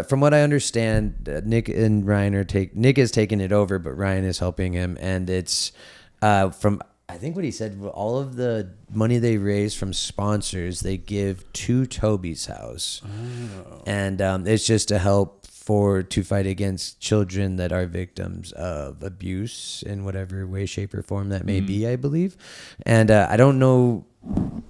from what I understand, Nick and Ryan Nick is taking it over, but Ryan is helping him, and it's from I think what he said, all of the money they raise from sponsors, they give to Toby's house, and it's just to help to fight against children that are victims of abuse in whatever way, shape, or form that may be, I believe. And I don't know.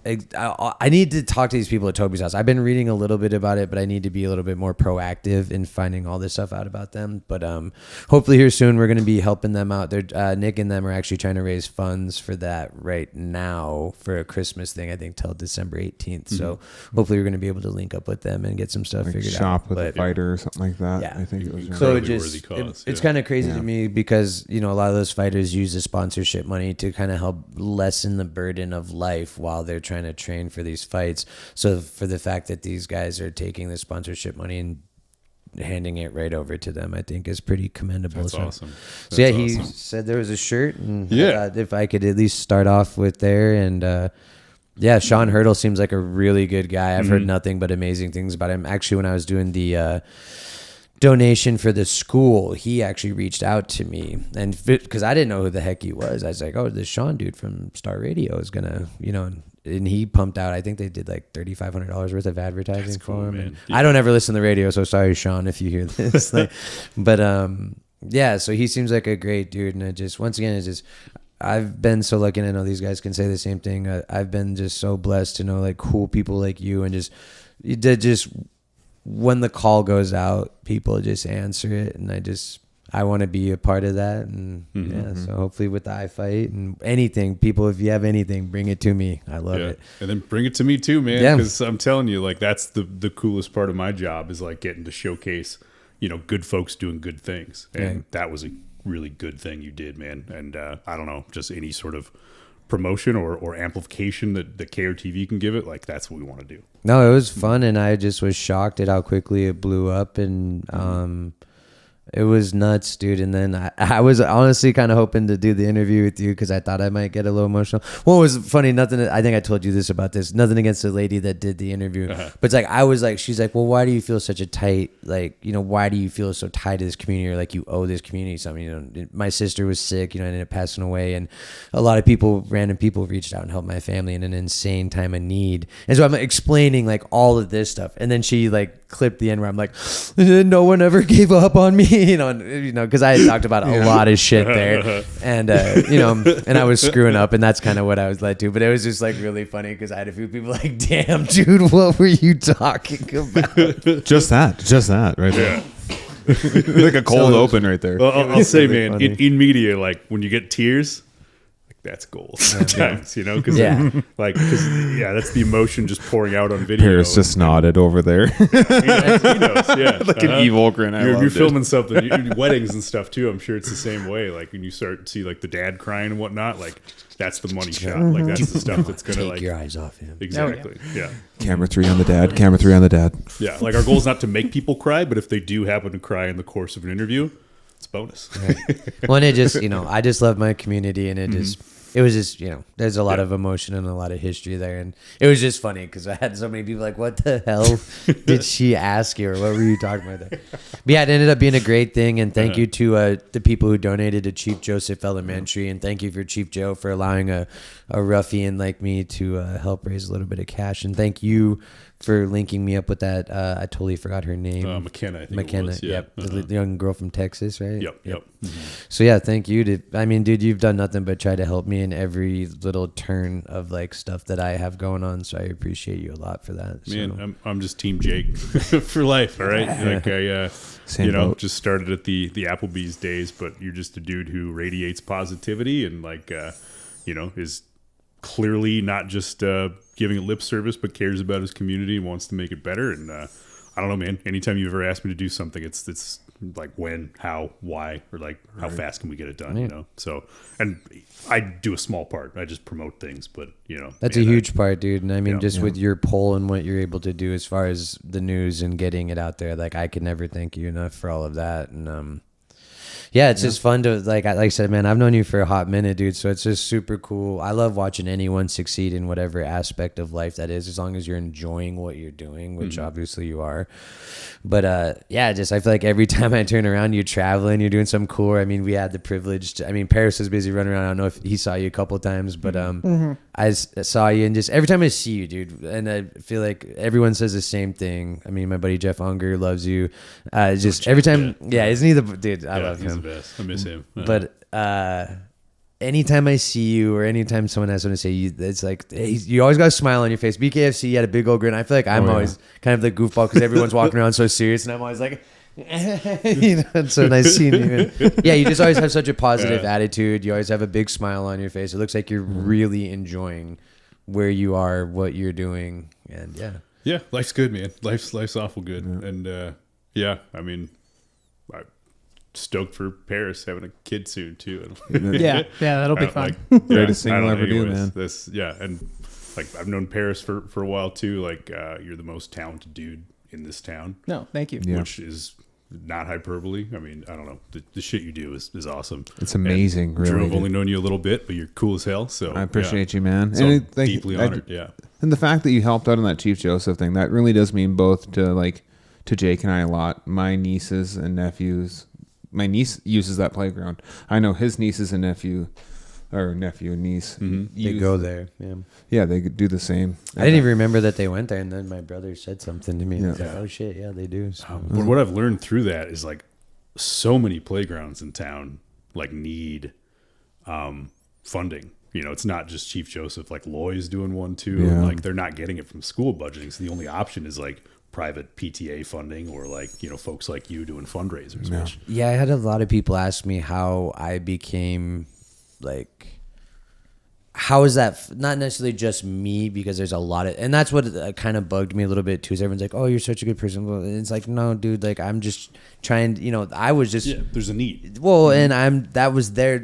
I need to talk to these people at Toby's house. I've been reading a little bit about it, but I need to be a little bit more proactive in finding all this stuff out about them. But hopefully here soon we're going to be helping them out. Nick and them are actually trying to raise funds for that right now for a Christmas thing, I think till December 18th. So hopefully we're going to be able to link up with them and get some stuff figured out. Shop with a fighter or something like that. Yeah. I think it was. So it's kind of crazy to me because, a lot of those fighters use the sponsorship money to kind of help lessen the burden of life while they're trying to train for these fights. So for the fact that these guys are taking the sponsorship money and handing it right over to them, I think is pretty commendable. That's awesome. He said there was a shirt, and I thought if I could at least start off with there. And Sean Hurdle seems like a really good guy. I've heard nothing but amazing things about him. Actually, when I was doing the donation for the school, he actually reached out to me, and because I didn't know who the heck he was, I was like, oh, this Sean dude from Star Radio is gonna, and he pumped out, I think they did like $3,500 worth of advertising for him. And I don't ever listen to the radio, so sorry, Sean, if you hear this. So he seems like a great dude, and once again, I've been so lucky, and I know these guys can say the same thing. I've been just so blessed to know like cool people like you, and just when the call goes out, people just answer it, and I want to be a part of that. And so hopefully with the iFight and anything, people, if you have anything, bring it to me. I love it. And then bring it to me too, man. Because I'm telling you, like, that's the coolest part of my job is like getting to showcase, good folks doing good things. And that was a really good thing you did, man. And I don't know, just any sort of promotion or amplification that the KRTV can give it, like that's what we want to do. No, it was fun, and I just was shocked at how quickly it blew up, and it was nuts, dude. And then I was honestly kind of hoping to do the interview with you because I thought I might get a little emotional. Well, it was funny. I think I told you this about this. Nothing against the lady that did the interview, but it's like she's like, well, why do you feel such a tight, why do you feel so tied to this community, or like you owe this community something? My sister was sick, I ended up passing away, and a lot of random people reached out and helped my family in an insane time of need. And so I'm explaining like all of this stuff, and then she like clipped the end where I'm like, no one ever gave up on me. Because I had talked about a lot of shit there, and and I was screwing up, and that's kind of what I was led to. But it was just like really funny because I had a few people like, "Damn, dude, what were you talking about?" Just that, right there. Like a cold open right there. Well, I'll say, really, man, in media, like when you get tears, that's gold sometimes, because that's the emotion just pouring out on video. Paris just nodded over there. He knows, like an evil grin. You're filming something, weddings and stuff too. I'm sure it's the same way. Like when you start to see like the dad crying and whatnot, like that's the money shot. Like that's the stuff that's gonna take your eyes off him. Exactly. Yeah. Camera 3 on the dad. Yeah. Like our goal is not to make people cry, but if they do happen to cry in the course of an interview, it's bonus. Right. Well, and it just, I just love my community, and it was just, there's a lot of emotion and a lot of history there. And it was just funny because I had so many people like, what the hell did she ask you? Or what were you talking about there? But yeah, it ended up being a great thing. And thank you to the people who donated to Chief Joseph Elementary. And thank you for Chief Joe for allowing a ruffian like me to help raise a little bit of cash. And thank you for linking me up with that. I totally forgot her name. McKenna, I think McKenna, it was. Yeah. The young girl from Texas, right? Yep. Mm-hmm. So yeah, thank you. Dude, you've done nothing but try to help me in every little turn of like stuff that I have going on. So I appreciate you a lot for that. Man, I'm just Team Jake for life. All right, like I, just started at the Applebee's days, but you're just a dude who radiates positivity and like, is clearly not just giving it lip service, but cares about his community and wants to make it better. And I don't know, man, anytime you've ever asked me to do something, it's like when, how, why, or like how fast can we get it done, So, and I do a small part. I just promote things, but, That's a huge part, dude. And I mean, with your poll and what you're able to do as far as the news and getting it out there, like I could never thank you enough for all of that. And Yeah, it's just fun to like I said, man, I've known you for a hot minute, dude. So it's just super cool. I love watching anyone succeed in whatever aspect of life that is, as long as you're enjoying what you're doing, which obviously you are. But yeah, just I feel like every time I turn around, you're traveling, you're doing something cool. I mean, we had the privilege to, I mean, Paris was busy running around. I don't know if he saw you a couple of times, but I saw you, and just every time I see you, dude, and I feel like everyone says the same thing. I mean, my buddy Jeff Unger loves you. Just every time, isn't he the dude? I love him. The best. I miss him. But anytime I see you, or anytime someone has something to say, it's like you always got a smile on your face. BKFC, you had a big old grin. I feel like I'm always kind of the goofball because everyone's walking around so serious, and I'm always like, you know, it's so nice seeing you. Yeah, you just always have such a positive attitude. You always have a big smile on your face. It looks like you're really enjoying where you are, what you're doing, and yeah, life's good, man. Life's awful good, and I mean, I'm stoked for Paris having a kid soon too. yeah, that'll be fun. Greatest thing you'll ever do, man. And like I've known Paris for a while too. Like you're the most talented dude in this town. No, thank you. Which is not hyperbole. I mean, I don't know. The shit you do is awesome. It's amazing. And really. Drew, I've only known you a little bit, but you're cool as hell. So I appreciate you, man. So and deeply honored. And the fact that you helped out on that Chief Joseph thing, that really does mean both to Jake and I a lot. My nieces and nephews. My niece uses that playground. I know his nieces and nephew and niece. they go there. Yeah, they do the same. I didn't even remember that they went there, and then my brother said something to me. Yeah. Like, oh shit, yeah, they do. So. But what I've learned through that is like so many playgrounds in town like need funding. You know, it's not just Chief Joseph. Like Loy's doing one too. Yeah. And like they're not getting it from school budgeting, so the only option is like private PTA funding or like, you know, folks like you doing fundraisers. Yeah, I had a lot of people ask me how I became like, how is that not necessarily just me, because there's a lot of, and that's what kind of bugged me a little bit too, is everyone's like, oh, you're such a good person. Well, it's like, no, dude, like I'm just trying, you know, I was just, there's a need. Well, and that was there,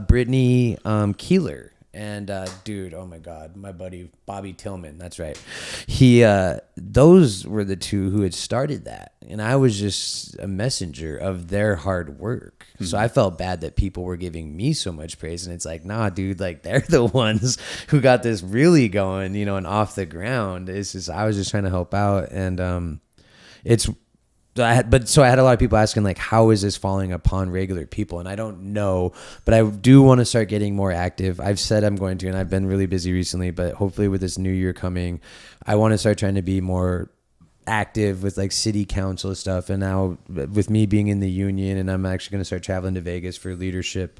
Brittany Keeler. And dude, oh my God, my buddy Bobby Tillman, that's right. He, those were the two who had started that, and I was just a messenger of their hard work. So I felt bad that people were giving me so much praise, and it's like, nah, dude, like they're the ones who got this really going, you know, and off the ground. It's just I was just trying to help out, and I had a lot of people asking like, how is this falling upon regular people? And I don't know, but I do want to start getting more active. I've said I'm going to, and I've been really busy recently, but hopefully with this new year coming, I want to start trying to be more active with like city council stuff. And now with me being in the union, and I'm actually going to start traveling to Vegas for leadership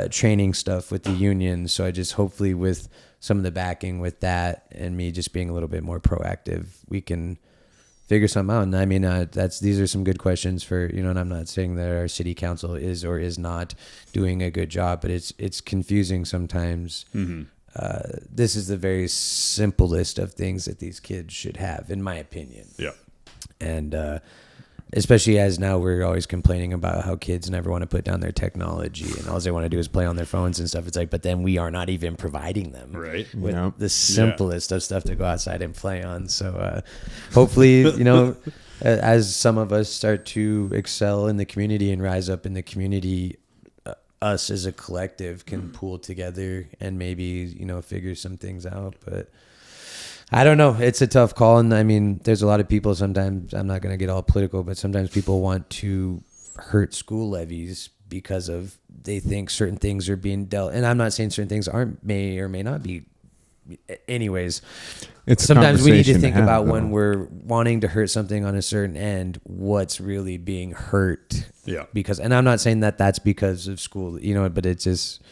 training stuff with the union. So I just hopefully with some of the backing with that and me just being a little bit more proactive, we can figure something out. And I mean, these are some good questions for, you know, and I'm not saying that our city council is or is not doing a good job, but it's confusing sometimes. This is the very simplest of things that these kids should have, in my opinion. Yeah. And especially as now we're always complaining about how kids never want to put down their technology and all they want to do is play on their phones and stuff. It's like, but then we are not even providing them with the simplest of stuff to go outside and play on. So hopefully, you know, as some of us start to excel in the community and rise up in the community, us as a collective can pool together and maybe, you know, figure some things out. But I don't know. It's a tough call. And I mean, there's a lot of people sometimes, I'm not going to get all political, but sometimes people want to hurt school levies because of, they think certain things are being dealt. And I'm not saying certain things may or may not be. Anyways, sometimes we need to think about when we're wanting to hurt something on a certain end, what's really being hurt. Yeah. Because, and I'm not saying that that's because of school, you know, but it's just,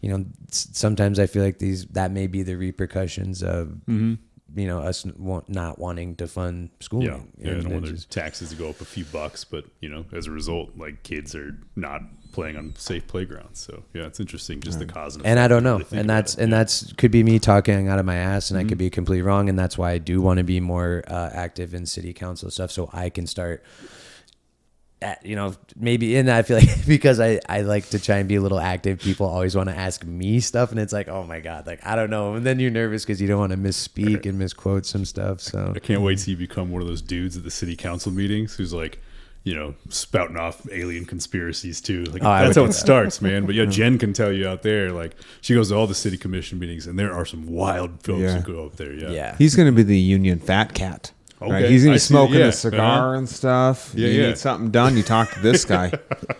you know, sometimes I feel like that may be the repercussions of, you know, us not wanting to fund schooling. Yeah. I don't want their taxes to go up a few bucks, but, you know, as a result, like kids are not playing on safe playgrounds. So yeah, it's interesting, just the cause and effect. And I don't know. Really, that's could be me talking out of my ass, and I could be completely wrong. And that's why I do want to be more active in city council stuff, so I can start you know, maybe, and I feel like because I like to try and be a little active, people always want to ask me stuff, and it's like, oh my God, like I don't know, and then you're nervous because you don't want to misspeak and misquote some stuff. So I can't wait till you become one of those dudes at the city council meetings who's like, spouting off alien conspiracies too. Like I that's would how do it that. starts, man. But Jen can tell you out there, like she goes to all the city commission meetings, and there are some wild folks Yeah. who go up there. Yeah. Yeah. He's going to be the union fat cat. Okay. Right? He's going I to be see, smoking yeah. a cigar and stuff. Yeah, you yeah. need something done, you talk to this guy.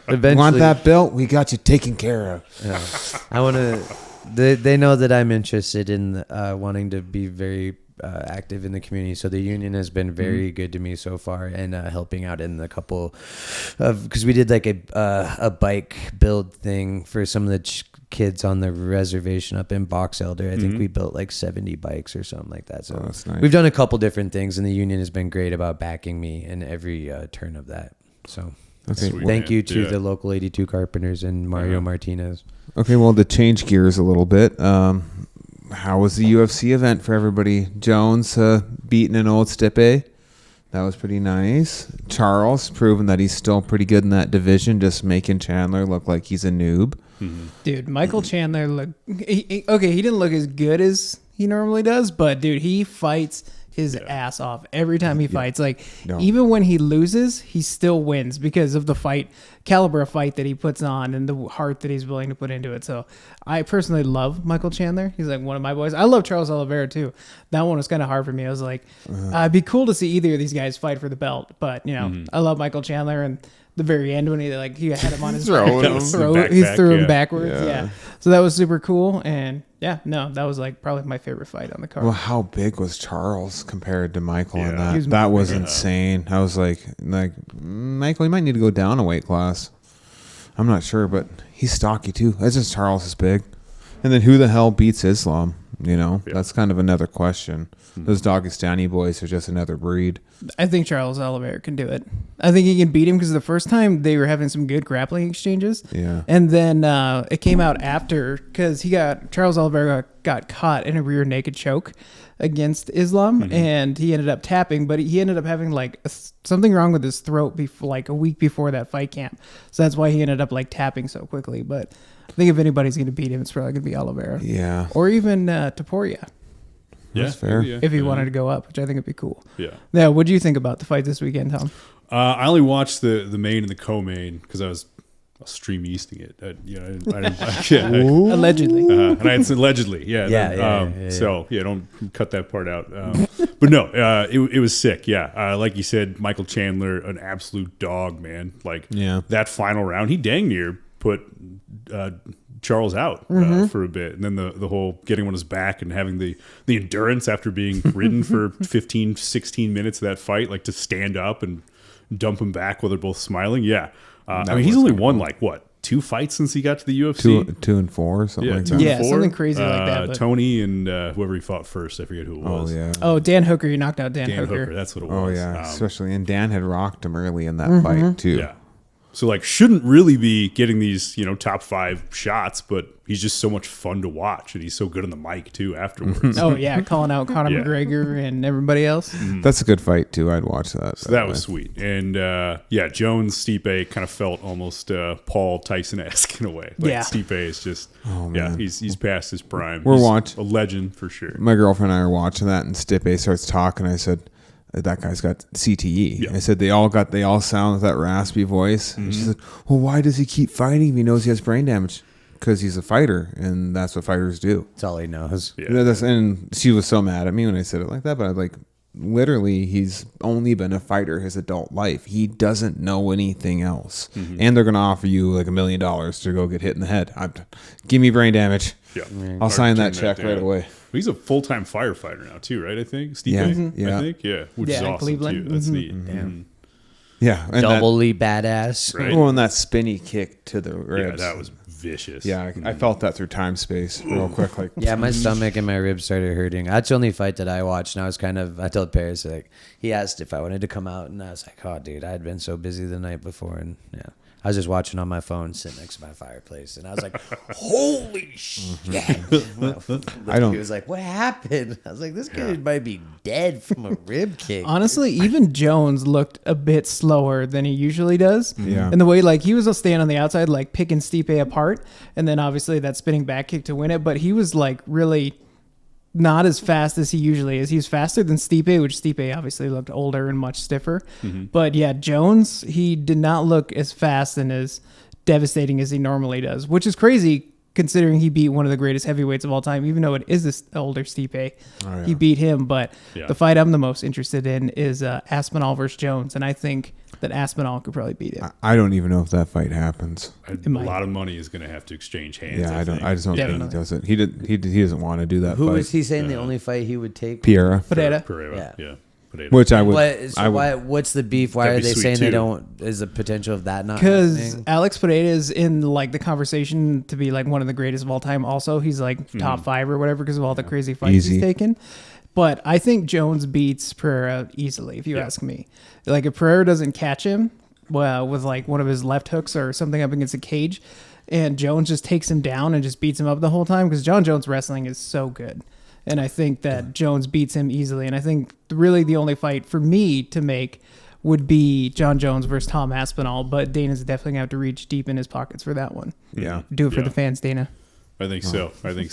Eventually, You want that built? We got you taken care of. Yeah. I want to. They know that I'm interested in wanting to be very active in the community. So the union has been very good to me so far, and helping out in the couple of, because we did like a bike build thing for some of the kids on the reservation up in Box Elder. I think we built like 70 bikes or something like that. So that's nice. we've done a couple different things, and the union has been great about backing me in every turn of that. So Okay. Sweet, thank man. you to Yeah. the local 82 Carpenters and Mario Martinez. Okay, well, to change gears a little bit, how was the UFC event for everybody? Jones beating an old Stipe. That was pretty nice. Charles proving that he's still pretty good in that division, just making Chandler look like he's a noob. Dude, Michael Chandler he didn't look as good as he normally does, but dude, he fights his ass off every time he fights. Like, No. even when he loses, he still wins because of the caliber of fight that he puts on and the heart that he's willing to put into it. So I personally love Michael Chandler. He's like one of my boys. I love Charles Oliveira too. That one was kind of hard for me. I was like, it'd be cool to see either of these guys fight for the belt, but I love Michael Chandler, and the very end when he had him on his Throwing him. throat, he threw him backwards. Yeah. Yeah. So that was super cool. And that was like probably my favorite fight on the card. Well, how big was Charles compared to Michael in Yeah. that? He was That was insane. I was like, Michael, you might need to go down a weight class. I'm not sure, but he's stocky too. That's just Charles is big. And then who the hell beats Islam? That's kind of another question. Those Dagestani boys are just another breed. I think Charles Oliveira can do it. I think he can beat him because the first time they were having some good grappling exchanges. Yeah. And then it came out after because Charles Oliveira got caught in a rear naked choke against Islam, and he ended up tapping, but he ended up having like something wrong with his throat like a week before that fight camp. So that's why he ended up like tapping so quickly. But I think if anybody's going to beat him, it's probably going to be Oliveira. Yeah. Or even Taporia That's fair. maybe, yeah. if he wanted to go up, which I think would be cool. Yeah. Now, what do you think about the fight this weekend, Tom? I only watched the main and the co-main because I was stream easting it. I didn't. Allegedly. And I had said allegedly, Yeah. So don't cut that part out. But no, it was sick. Yeah, like you said, Michael Chandler, an absolute dog, man. Like that final round, he dang near put Charles out for a bit, and then the whole getting on his back and having the endurance after being ridden for 15, 16 minutes of that fight, like to stand up and dump him back while they're both smiling. Yeah. I mean, he's only won like what, 2 fights since he got to the UFC? 2 and 4 or something like that. Yeah, something crazy like that, but- Tony and whoever he fought first, I forget who it was. Oh, yeah. Oh, Dan Hooker. You knocked out Dan Dan Hooker. Hooker, that's what it Oh, was. yeah. Especially, and Dan had rocked him early in that fight, too. Yeah. So like shouldn't really be getting these, top 5 shots, but he's just so much fun to watch, and he's so good on the mic too afterwards. Oh, yeah. Calling out Conor Yeah. McGregor and everybody else. That's a good fight, too. I'd watch that. So that was sweet. And Jones, Stipe kind of felt almost Paul Tyson-esque in a way. Like Yeah. Stipe is just, man. he's past his prime. We're He's watching. a legend for sure. My girlfriend and I are watching that, and Stipe starts talking. I said, that guy's got CTE. Yeah. I said, they all sound with that raspy voice. And she said, well, why does he keep fighting if he knows he has brain damage? Because he's a fighter, and that's what fighters do. That's all he knows. Yeah. And she was so mad at me when I said it like that, but I was like, literally, he's only been a fighter his adult life. He doesn't know anything else. And they're going to offer you like $1 million to go get hit in the head. Give me brain damage. Yeah. I'll sign that Turn check down. right away. He's a full-time firefighter now too, right? I think Stipe. Yeah. I think, which is Yeah, awesome Cleveland. too. That's neat. Damn. Yeah. And Doubly badass. Right. Oh, and that spinny kick to the Yeah, ribs. that was vicious. Yeah, I felt that through time space real quick. Like, Yeah, my stomach and my ribs started hurting. That's the only fight that I watched, and I told Paris, like, he asked if I wanted to come out, and I was like, oh, dude, I had been so busy the night before, and I was just watching on my phone, sitting next to my fireplace, and I was like, holy shit. I don't- He was like, what happened? I was like, this kid might be dead from a rib kick. Honestly, even Jones looked a bit slower than he usually does. Yeah. And the way, like, he was staying on the outside, like, picking Stipe apart. And then, obviously, that spinning back kick to win it. But he was, like, really not as fast as he usually is. He's faster than Stipe, which Stipe obviously looked older and much stiffer. But yeah, Jones, he did not look as fast and as devastating as he normally does, which is crazy considering he beat one of the greatest heavyweights of all time. Even though it is this older Stipe, he beat him. But the fight I'm the most interested in is Aspinall versus Jones, and I think that Aspinall could probably beat him. I don't even know if that fight happens. A lot of money is going to have to exchange hands. Yeah, I just don't Definitely. think he does it. He doesn't want to do that. Who fight. was he saying the only fight he would take? Pereira. Pereira. Yeah. Pereira. Which I would. What's the beef? Why That'd are be they sweet, saying they too. don't? Is the potential of that not Because happening? Alex Pereira is in like the conversation to be like one of the greatest of all time. Also, he's like top 5 or whatever because of all the crazy fights Easy. he's taken. But I think Jones beats Pereira easily, if you ask me. Like if Pereira doesn't catch him, well, with like one of his left hooks or something up against a cage, and Jones just takes him down and just beats him up the whole time because John Jones wrestling is so good. And I think that Jones beats him easily. And I think really the only fight for me to make would be John Jones versus Tom Aspinall. But Dana's definitely going to have to reach deep in his pockets for that one. Yeah. Do it for Yeah. the fans, Dana. I think so. I mean,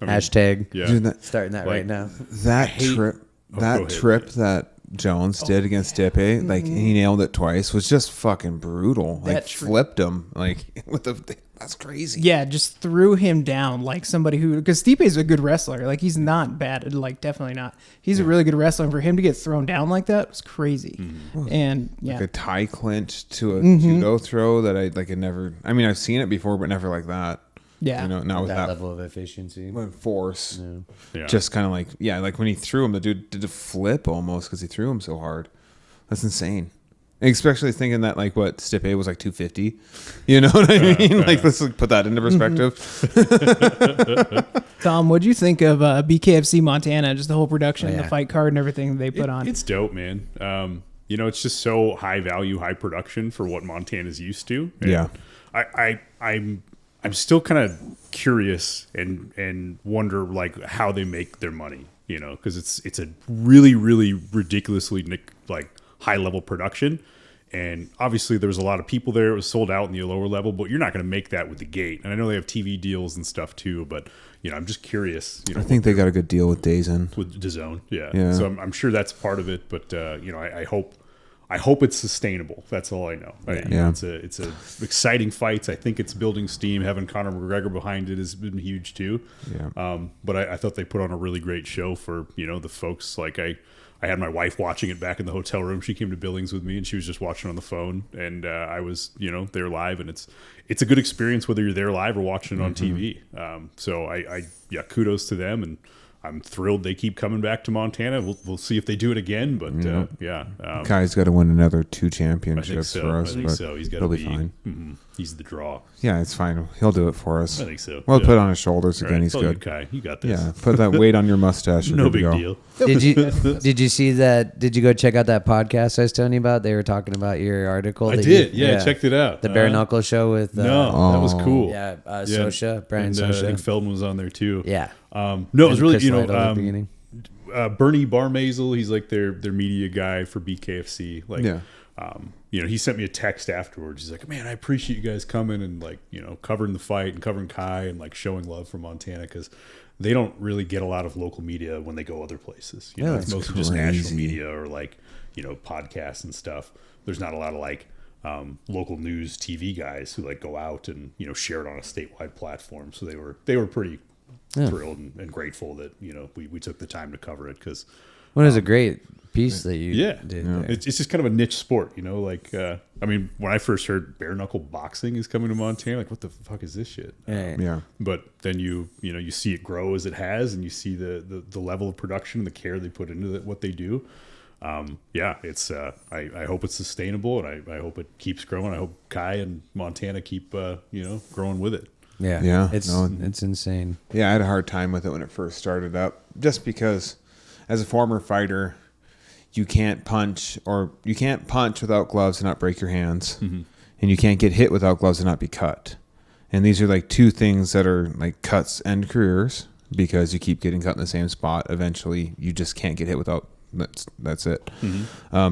Hashtag. Yeah. Dude, Starting that right now. That hate- trip, Oh, go that ahead. trip that Jones did against Stipe, like he nailed it twice, was just fucking brutal. Like That trip. flipped him, like with the. That's crazy. Yeah, just threw him down like somebody who, because Stipe's a good wrestler. Like he's not bad, like definitely not. He's a really good wrestler. And for him to get thrown down like that was crazy. And yeah, Like a tie clinch to a judo throw that I like. It never. I mean, I've seen it before, but never like that. yeah. You know, not with That that level of efficiency. with force. Yeah. Just kind of like like when he threw him, the dude did a flip almost because he threw him so hard. That's insane. Especially thinking that like what Stipe was like 250. You know what I mean? Like let's like, put that into perspective. Tom, what'd you think of BKFC Montana? Just the whole production, Yeah. the fight card, and everything they put on. It's dope, man. It's just so high value, high production for what Montana's used to. And Yeah. I'm still kind of curious and wonder like how they make their money, because it's a really, really ridiculously like high level production. And obviously there was a lot of people there. It was sold out in the lower level, but you're not going to make that with the gate. And I know they have TV deals and stuff too, but I'm just curious, I think they got a good deal with DAZN. with DAZN. Yeah. Yeah. So I'm sure that's part of it, but I hope it's sustainable. That's all I know. Yeah. It's a exciting fights. I think it's building steam. Having Conor McGregor behind it has been huge too. Yeah. But I thought they put on a really great show for the folks. Like I had my wife watching it back in the hotel room. She came to Billings with me, and she was just watching on the phone. And I was there live, and it's a good experience whether you're there live or watching it on TV. So I kudos to them, and I'm thrilled they keep coming back to Montana. We'll see if they do it again, but Kai's got to win another 2 I think championships so. for us. I think but so. He's got he'll to be fine. He's the draw. Yeah, it's fine. He'll do it for us. I think so. Well, Yeah. put it on his shoulders All again. right, He's it's all good. Kai. You got this. Yeah, put that weight on your mustache. You're No good to big go. deal. Did you see that? Did you go check out that podcast I was telling you about? They were talking about your article. I that did. you- Yeah, I checked it out. The bare knuckle show with No, that was cool. Sosha, Brian and, I Sosha. think Feldman was on there too. Yeah. No, it was And really Chris Lytle at the beginning. Bernie Barmazel. He's like their media guy for BKFC. Like, Yeah. he sent me a text afterwards. He's like, "Man, I appreciate you guys coming and like covering the fight and covering Kai and like showing love for Montana because they don't really get a lot of local media when they go other places. It's that's mostly just national crazy. media or like podcasts and stuff. There's not a lot of like local news TV guys who like go out and share it on a statewide platform. So they were pretty thrilled and grateful that we took the time to cover it because Well, it was a great piece that you did. Yeah. there. it's just kind of a niche sport, like when I first heard bare knuckle boxing is coming to Montana, like what the fuck is this shit? Right. Yeah. But then you see it grow as it has, and you see the level of production and the care they put into what they do. It's I hope it's sustainable, and I hope it keeps growing. I hope Kai and Montana keep growing with it. Yeah. Yeah, It's insane. Yeah, I had a hard time with it when it first started up, just because as a former fighter, you can't punch without gloves and not break your hands, and you can't get hit without gloves and not be cut. And these are like 2 things that are like cuts end careers because you keep getting cut in the same spot. Eventually, you just can't get hit without. That's it.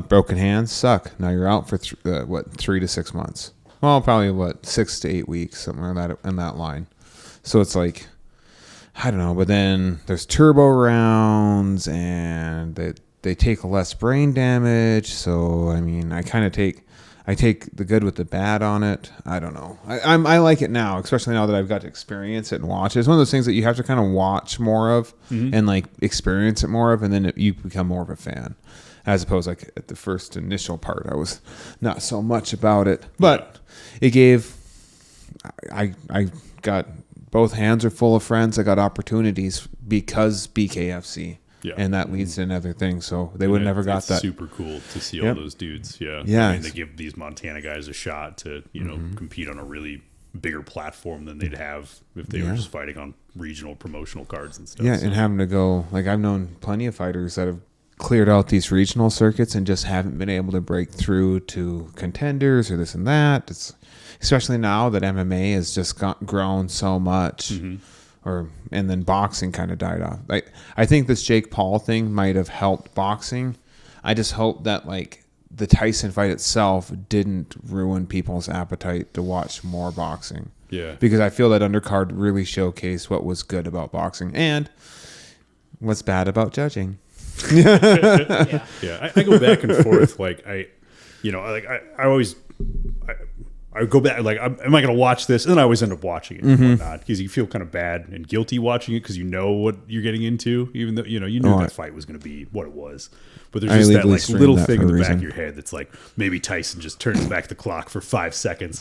Broken hands suck. Now you're out for 3 to 6 months. Well, probably 6 to 8 weeks, somewhere in that line. So it's like I don't know. But then there's turbo rounds, and they take less brain damage. So I mean, I take the good with the bad on it. I don't know. I like it now, especially now that I've got to experience it and watch it. It's one of those things that you have to kind of watch more of and like experience it more of, and then you become more of a fan. As opposed, like at the first initial part, I was not so much about it, but it gave. I got both hands are full of friends. I got opportunities because BKFC. Yeah. And that leads to another thing. So they would have never got that. Super cool to see all those dudes. Yeah. Yeah. I mean, they give these Montana guys a shot to, compete on a really bigger platform than they'd have if they were just fighting on regional promotional cards and stuff. Yeah. And having to go, like I've known plenty of fighters that have cleared out these regional circuits and just haven't been able to break through to contenders or this and that. It's especially now that MMA has just grown so much. And then boxing kind of died off. Like I think this Jake Paul thing might have helped boxing. I just hope that like the Tyson fight itself didn't ruin people's appetite to watch more boxing. Yeah. Because I feel that undercard really showcased what was good about boxing and what's bad about judging. Yeah. I go back and forth. Like I go back, like, am I going to watch this? And then I always end up watching it and whatnot because you feel kind of bad and guilty watching it because you know what you're getting into, even though, you knew that fight was going to be what it was. But there's just that like little thing in the back of your head that's like, maybe Tyson just turns back the clock for 5 seconds,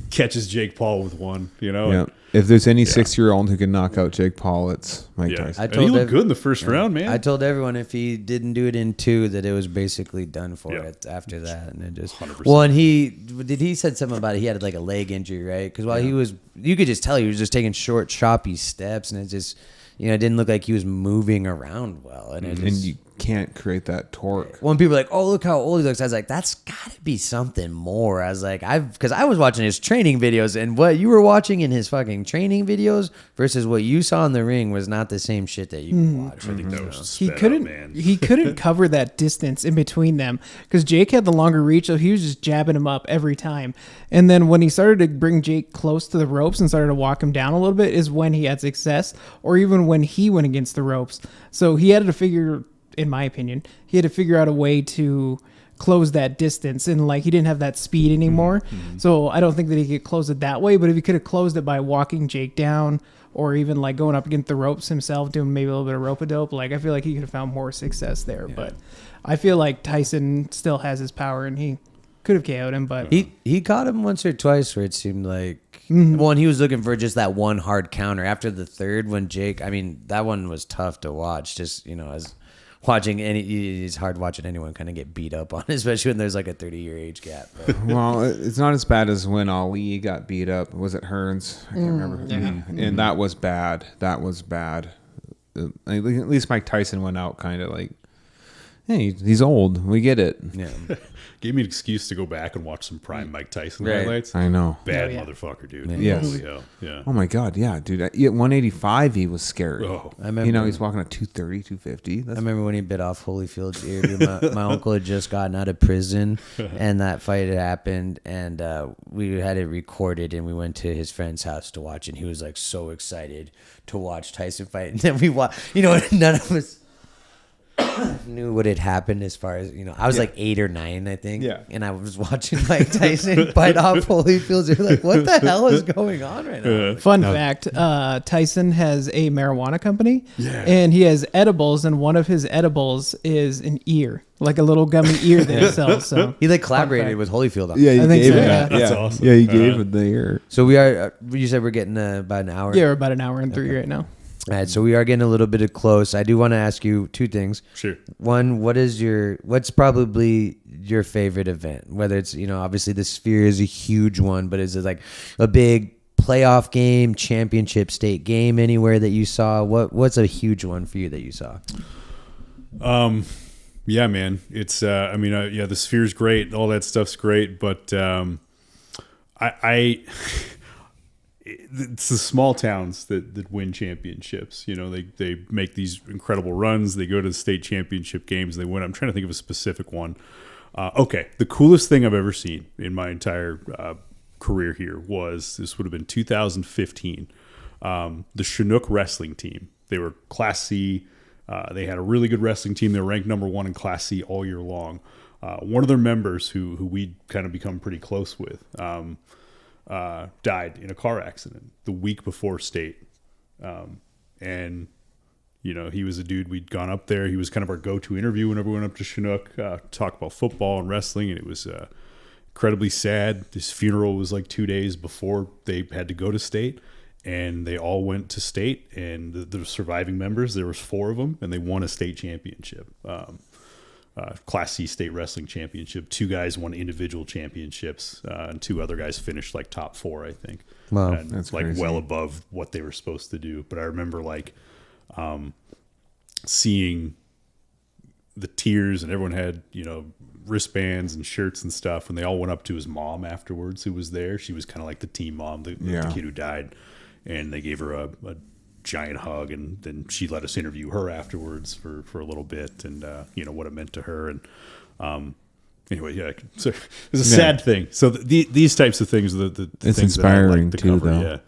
catches Jake Paul with one, Yeah. If there's any 6-year-old who can knock out Jake Paul, it's Mike Tyson. And he looked good in the first round, man. I told everyone if he didn't do it in 2 that it was basically done for it after that. And it just 100%. Well, and he said something about it. He had like a leg injury, right? Because while you could just tell he was just taking short, choppy steps, and it just it didn't look like he was moving around well. And you can't create that torque. When people are like, oh, look how old he looks, I was like, that's got to be something more. I was like, because I was watching his training videos, and what you were watching in his fucking training videos versus what you saw in the ring was not the same shit that you watched. I think that was just he couldn't cover that distance in between them because Jake had the longer reach, so he was just jabbing him up every time. And then when he started to bring Jake close to the ropes and started to walk him down a little bit is when he had success, or even when he went against the ropes. So he had to figure, in my opinion, he had to figure out a way to close that distance, and like he didn't have that speed anymore. So I don't think that he could close it that way, but if he could have closed it by walking Jake down or even like going up against the ropes himself, doing maybe a little bit of rope-a-dope, like I feel like he could have found more success there. But I feel like Tyson still has his power, and he could have KO'd him, but he caught him once or twice where it seemed like one, he was looking for just that one hard counter. After the third, when Jake, I mean, that one was tough to watch. Just as watching it's hard watching anyone kind of get beat up on, especially when there's like a 30-year age gap. Well, it's not as bad as when Ali got beat up. Was it Hearns? I can't remember. And that was bad. That was bad. At least Mike Tyson went out kind of like, hey, he's old. We get it. Yeah. Gave me an excuse to go back and watch some prime Mike Tyson highlights. I know. Bad motherfucker, dude. Yes. Yeah. Oh my God. Yeah, dude. At 185, he was scary. Oh. I remember, he's walking at 230, 250. I remember when he bit off Holyfield's ear. Dude, my uncle had just gotten out of prison, and that fight had happened, and we had it recorded, and we went to his friend's house to watch, and he was like so excited to watch Tyson fight. And then we watched, none of us knew what had happened as far as, I was like 8 or 9, I think. Yeah. And I was watching Mike Tyson bite off Holyfield's ear. Like, what the hell is going on right now? Fun fact, Tyson has a marijuana company, Yeah. and he has edibles, and one of his edibles is an ear, like a little gummy ear that he sells. So He collaborated with Holyfield on Yeah, that. you I think gave so, it. yeah. That's awesome. Yeah, you gave it the ear. So we are, you said we're getting about an hour. yeah, we're about an hour and 3 right now. All right, so we are getting a little bit close. I do want to ask you 2 things. Sure. One, what's probably your favorite event? Whether it's, obviously the Sphere is a huge one, but is it like a big playoff game, championship state game anywhere that you saw? What's a huge one for you that you saw? Yeah, man. It's the Sphere's great, all that stuff's great, but it's the small towns that win championships. They make these incredible runs. They go to the state championship games. They win. I'm trying to think of a specific one. Okay, the coolest thing I've ever seen in my entire career here was, this would have been 2015. the Chinook wrestling team. They were Class C. They had a really good wrestling team. They were ranked number 1 in Class C all year long. One of their members, who we'd kind of become pretty close with, died in a car accident the week before state. And, you know, he was a dude, we'd gone up there. He was kind of our go-to interview whenever we went up to Chinook, talk about football and wrestling. And it was incredibly sad. His funeral was like 2 days before they had to go to state. And they all went to state. And the surviving members, there was 4 of them, and they won a state championship. Class C state wrestling championship. 2 guys won individual championships, and 2 other guys finished like top 4, I think. Wow, and that's like crazy. well above what they were supposed to do. But I remember like seeing the tears, and everyone had, you know, wristbands and shirts and stuff, and they all went up to his mom afterwards, who was there. She was kind of like the team mom, the kid who died, and they gave her a giant hug, and then she let us interview her afterwards for a little bit, and you know what it meant to her. And anyway, yeah, so it's a sad thing. So these types of things are the It's things inspiring that I like to too, cover. though.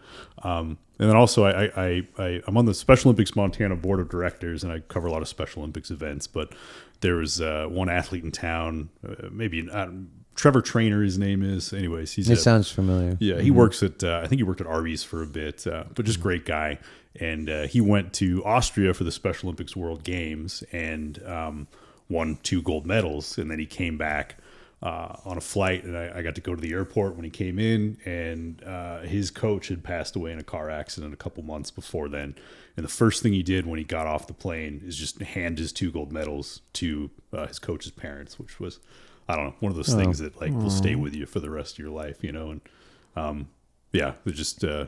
Yeah. And then also I'm on the Special Olympics Montana board of directors, and I cover a lot of Special Olympics events. But there was one athlete in town, Trevor Trainer, his name is. Anyways, It sounds familiar. yeah, he works at, I think he worked at Arby's for a bit, but just great guy. And he went to Austria for the Special Olympics World Games and won 2 gold medals. And then he came back on a flight, and I got to go to the airport when he came in, and his coach had passed away in a car accident a couple months before then. And the first thing he did when he got off the plane is just hand his 2 gold medals to his coach's parents, which was, I don't know, one of those things that like will stay with you for the rest of your life, you know. And yeah, they're just yeah,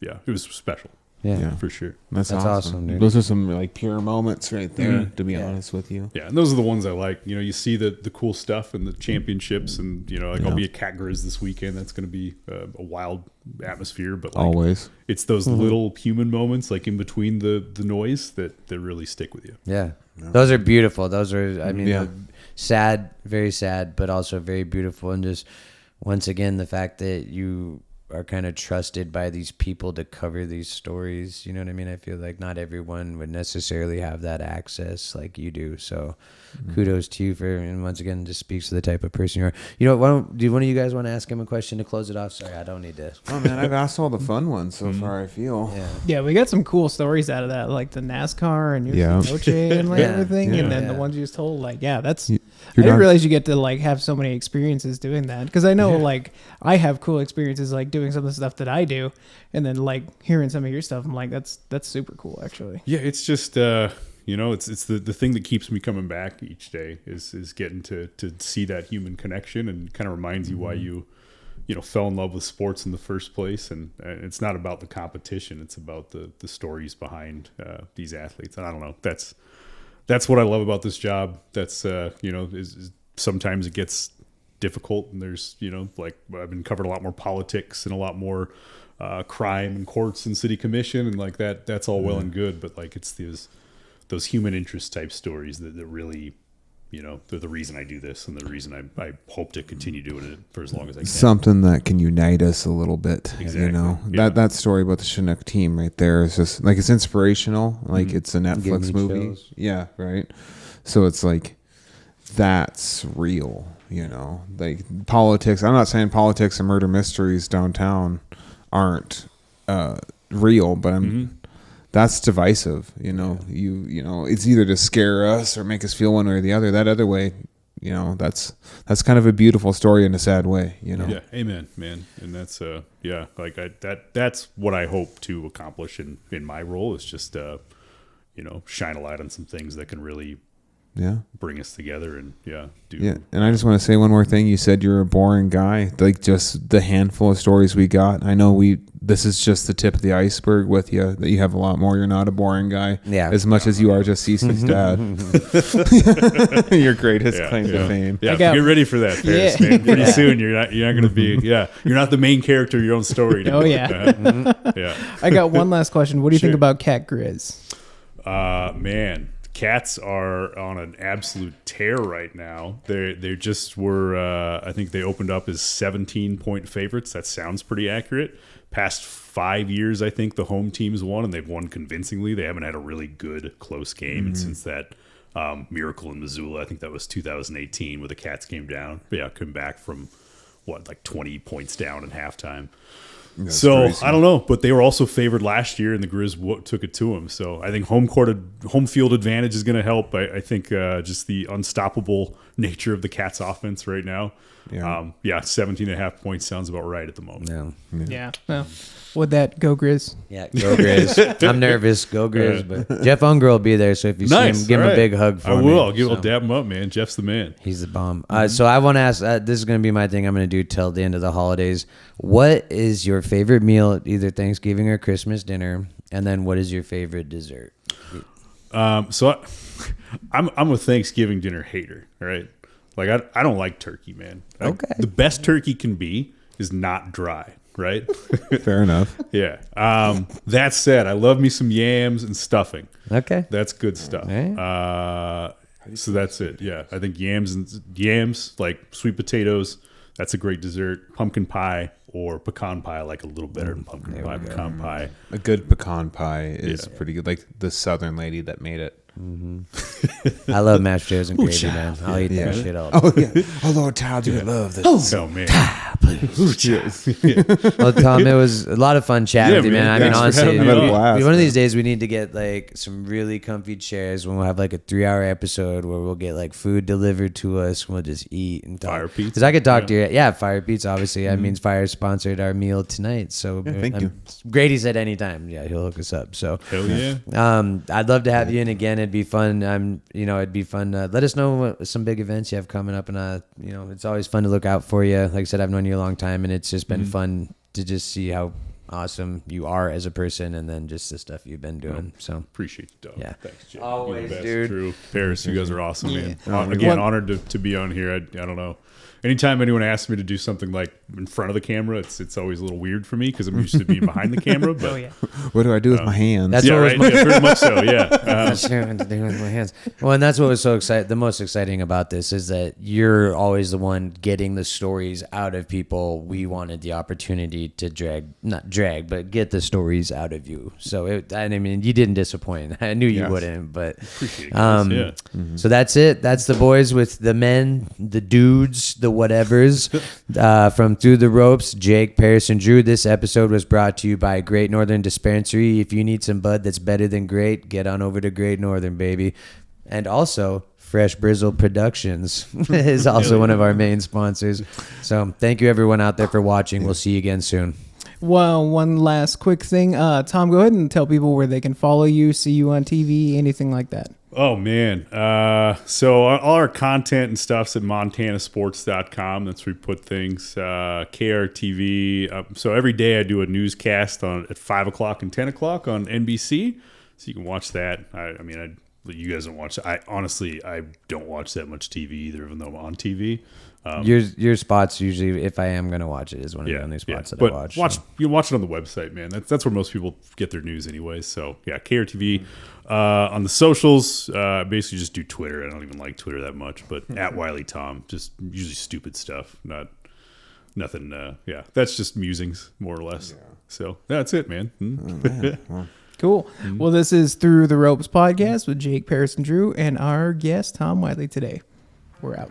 it was special. Yeah. For sure. That's awesome, dude. Those are some like pure moments right there, to be honest with you. Yeah, and those are the ones I like. You know, you see the cool stuff and the championships, and you know, like I'll be at Cat Grizz this weekend. That's going to be a wild atmosphere. But like, Always. it's those little human moments, like in between the noise, that really stick with you. Yeah. Those are beautiful. Those are, I mean, Yeah. sad, very sad, but also very beautiful. And just once again, the fact that you are kind of trusted by these people to cover these stories. You know what I mean? I feel like not everyone would necessarily have that access like you do. So kudos to you for, and once again, just speaks to the type of person you are. You know, do one of you guys want to ask him a question to close it off? Sorry, I don't need to. Oh man, I've asked all the fun ones so far, I feel. Yeah. Yeah, we got some cool stories out of that, like the NASCAR and your Yeah. Noche and like Yeah. everything, and then Yeah. the ones you just told. Like, yeah, that's. You're I didn't not- realize you get to like have so many experiences doing that, because I know like I have cool experiences like doing some of the stuff that I do, and then like hearing some of your stuff, I'm like, that's super cool actually. Yeah, it's just you know, it's the thing that keeps me coming back each day is getting to see that human connection, and kind of reminds you why you know fell in love with sports in the first place. And it's not about the competition; it's about the stories behind these athletes. And I don't know, that's what I love about this job. That's you know, is sometimes it gets difficult, and there's, you know, like I've been covering a lot more politics and a lot more crime and courts and city commission, and like that's all well and good, but like it's those human interest type stories that really, you know, they're the reason I do this, and the reason I hope to continue doing it for as long as I can. Something that can unite us a little bit. Exactly. You know, Yeah. that story about the Chinook team right there is just like, it's inspirational. Like it's a Netflix me movie. chills. Yeah. Right. So it's like, that's real, you know, like politics. I'm not saying politics and murder mysteries downtown aren't real, but that's divisive. You know, you know, it's either to scare us or make us feel one way or the other. That other way, you know, that's kind of a beautiful story in a sad way, you know? Yeah. Amen, man. And that's, yeah, like that's what I hope to accomplish in my role, is just, you know, shine a light on some things that can really bring us together, and do. And I just want to say one more thing. You said you're a boring guy. Like, just the handful of stories we got, I know this is just the tip of the iceberg with you, that you have a lot more. You're not a boring guy. Yeah. As much as you are just Cece's dad. Your greatest claim to fame. Yeah, got- get ready for that, Paris, man. Pretty soon you're not going to be. Yeah, you're not the main character of your own story. Oh, yeah. Yeah. I got one last question. What do you think Sure. about Cat Grizz? Man, Cats are on an absolute tear right now. They just were. I think they opened up as 17-point favorites. That sounds pretty accurate. Past 5 years, I think the home teams won, and they've won convincingly. They haven't had a really good close game, and since that miracle in Missoula, I think that was 2018, where the Cats came down. But yeah, come back from 20 points down in halftime. That's so crazy. I don't know, but they were also favored last year, and the Grizz took it to them. So I think home field advantage is going to help. I think just the unstoppable nature of the Cats' offense right now. Yeah. 17.5 points sounds about right at the moment. Yeah. Well, would that go Grizz? Yeah, go Grizz. I'm nervous. Go Grizz. But Jeff Unger will be there, so if you see him, give him a big hug for me. I will. I'll dab him up, man. Jeff's the man. He's the bomb. So I want to ask, this is going to be my thing I'm going to do till the end of the holidays. What is your favorite meal at either Thanksgiving or Christmas dinner? And then what is your favorite dessert? So I'm a Thanksgiving dinner hater, right? Like I don't like turkey, man. Okay. The best turkey can be is not dry, right? Fair enough. Yeah. That said, I love me some yams and stuffing. Okay. That's good stuff. Right. So that's it. Yeah, I think yams like sweet potatoes. That's a great dessert. Pumpkin pie or pecan pie, I like a little better than pumpkin pie. Pecan pie. A good pecan pie is pretty good. Like the Southern lady that made it. I love mashed potatoes and gravy, man. I'll eat that shit all. Oh yeah. Oh Lord, Child, you would love this. Oh man. Well, Tom, it was a lot of fun chatting with you, man. I mean, Thanks for honestly, having me I had a on. blast. one of these days we need to get like some really comfy chairs when we'll have like a 3-hour episode where we'll get like food delivered to us and we'll just eat and talk. Fire Pizza. Because I could talk to you. Yeah, Fire Pizza, obviously. That means Fire sponsored our meal tonight. So thank you. Grady said anytime. Yeah, he'll hook us up. So Hell yeah. I'd love to have you in again. It'd be fun. It'd be fun. Let us know what some big events you have coming up, and it's always fun to look out for you. Like I said, I've known you a long time, and it's just been fun to just see how awesome you are as a person, and then just the stuff you've been doing. So Appreciate you, dog. Yeah. Thanks, Jim. Always, You're the best. dude. True. Paris, you guys are awesome, man. Yeah. Again, honored to be on here. I don't know. Anytime anyone asks me to do something like in front of the camera, it's always a little weird for me because I'm used to being behind the camera. But Oh yeah. What do I do with my hands? That's yeah, what right. was Yeah, pretty much so. Yeah. That's what I had to do with my hands. Well, and that's what was so exciting. The most exciting about this is that you're always the one getting the stories out of people. We wanted the opportunity to but get the stories out of you. So you didn't disappoint. I knew you Yes. wouldn't, but Appreciate it, guys. Yeah. So that's it. That's the boys with the men, the dudes, the whatevers from Through the Ropes. Jake, Paris, and Drew. This episode was brought to you by Great Northern Dispensary. If you need some bud that's better than great, get on over to Great Northern, baby. And also, Fresh Brizzle Productions is also one of our main sponsors. So thank you everyone out there for watching. We'll see you again soon. Well, one last quick thing. Tom, go ahead and tell people where they can follow you, see you on TV, anything like that. Oh, man. So all our content and stuff's at montanasports.com. That's where we put things. KRTV. So every day I do a newscast at 5 o'clock and 10 o'clock on NBC. So you can watch that. You guys don't watch. I don't watch that much TV either, even though I'm on TV. Your spots usually, if I am going to watch it, is one of the only spots that I watch. You can watch it on the website, man. That's where most people get their news anyways. So, yeah, KRTV. On the socials, basically just do Twitter. I don't even like Twitter that much, but at Wylie Tom, just usually stupid stuff. Nothing. That's just musings, more or less. Yeah. So, that's it, man. Cool. Well, this is Through the Ropes podcast with Jake, Paris, and Drew, and our guest, Tom Wylie, today. We're out.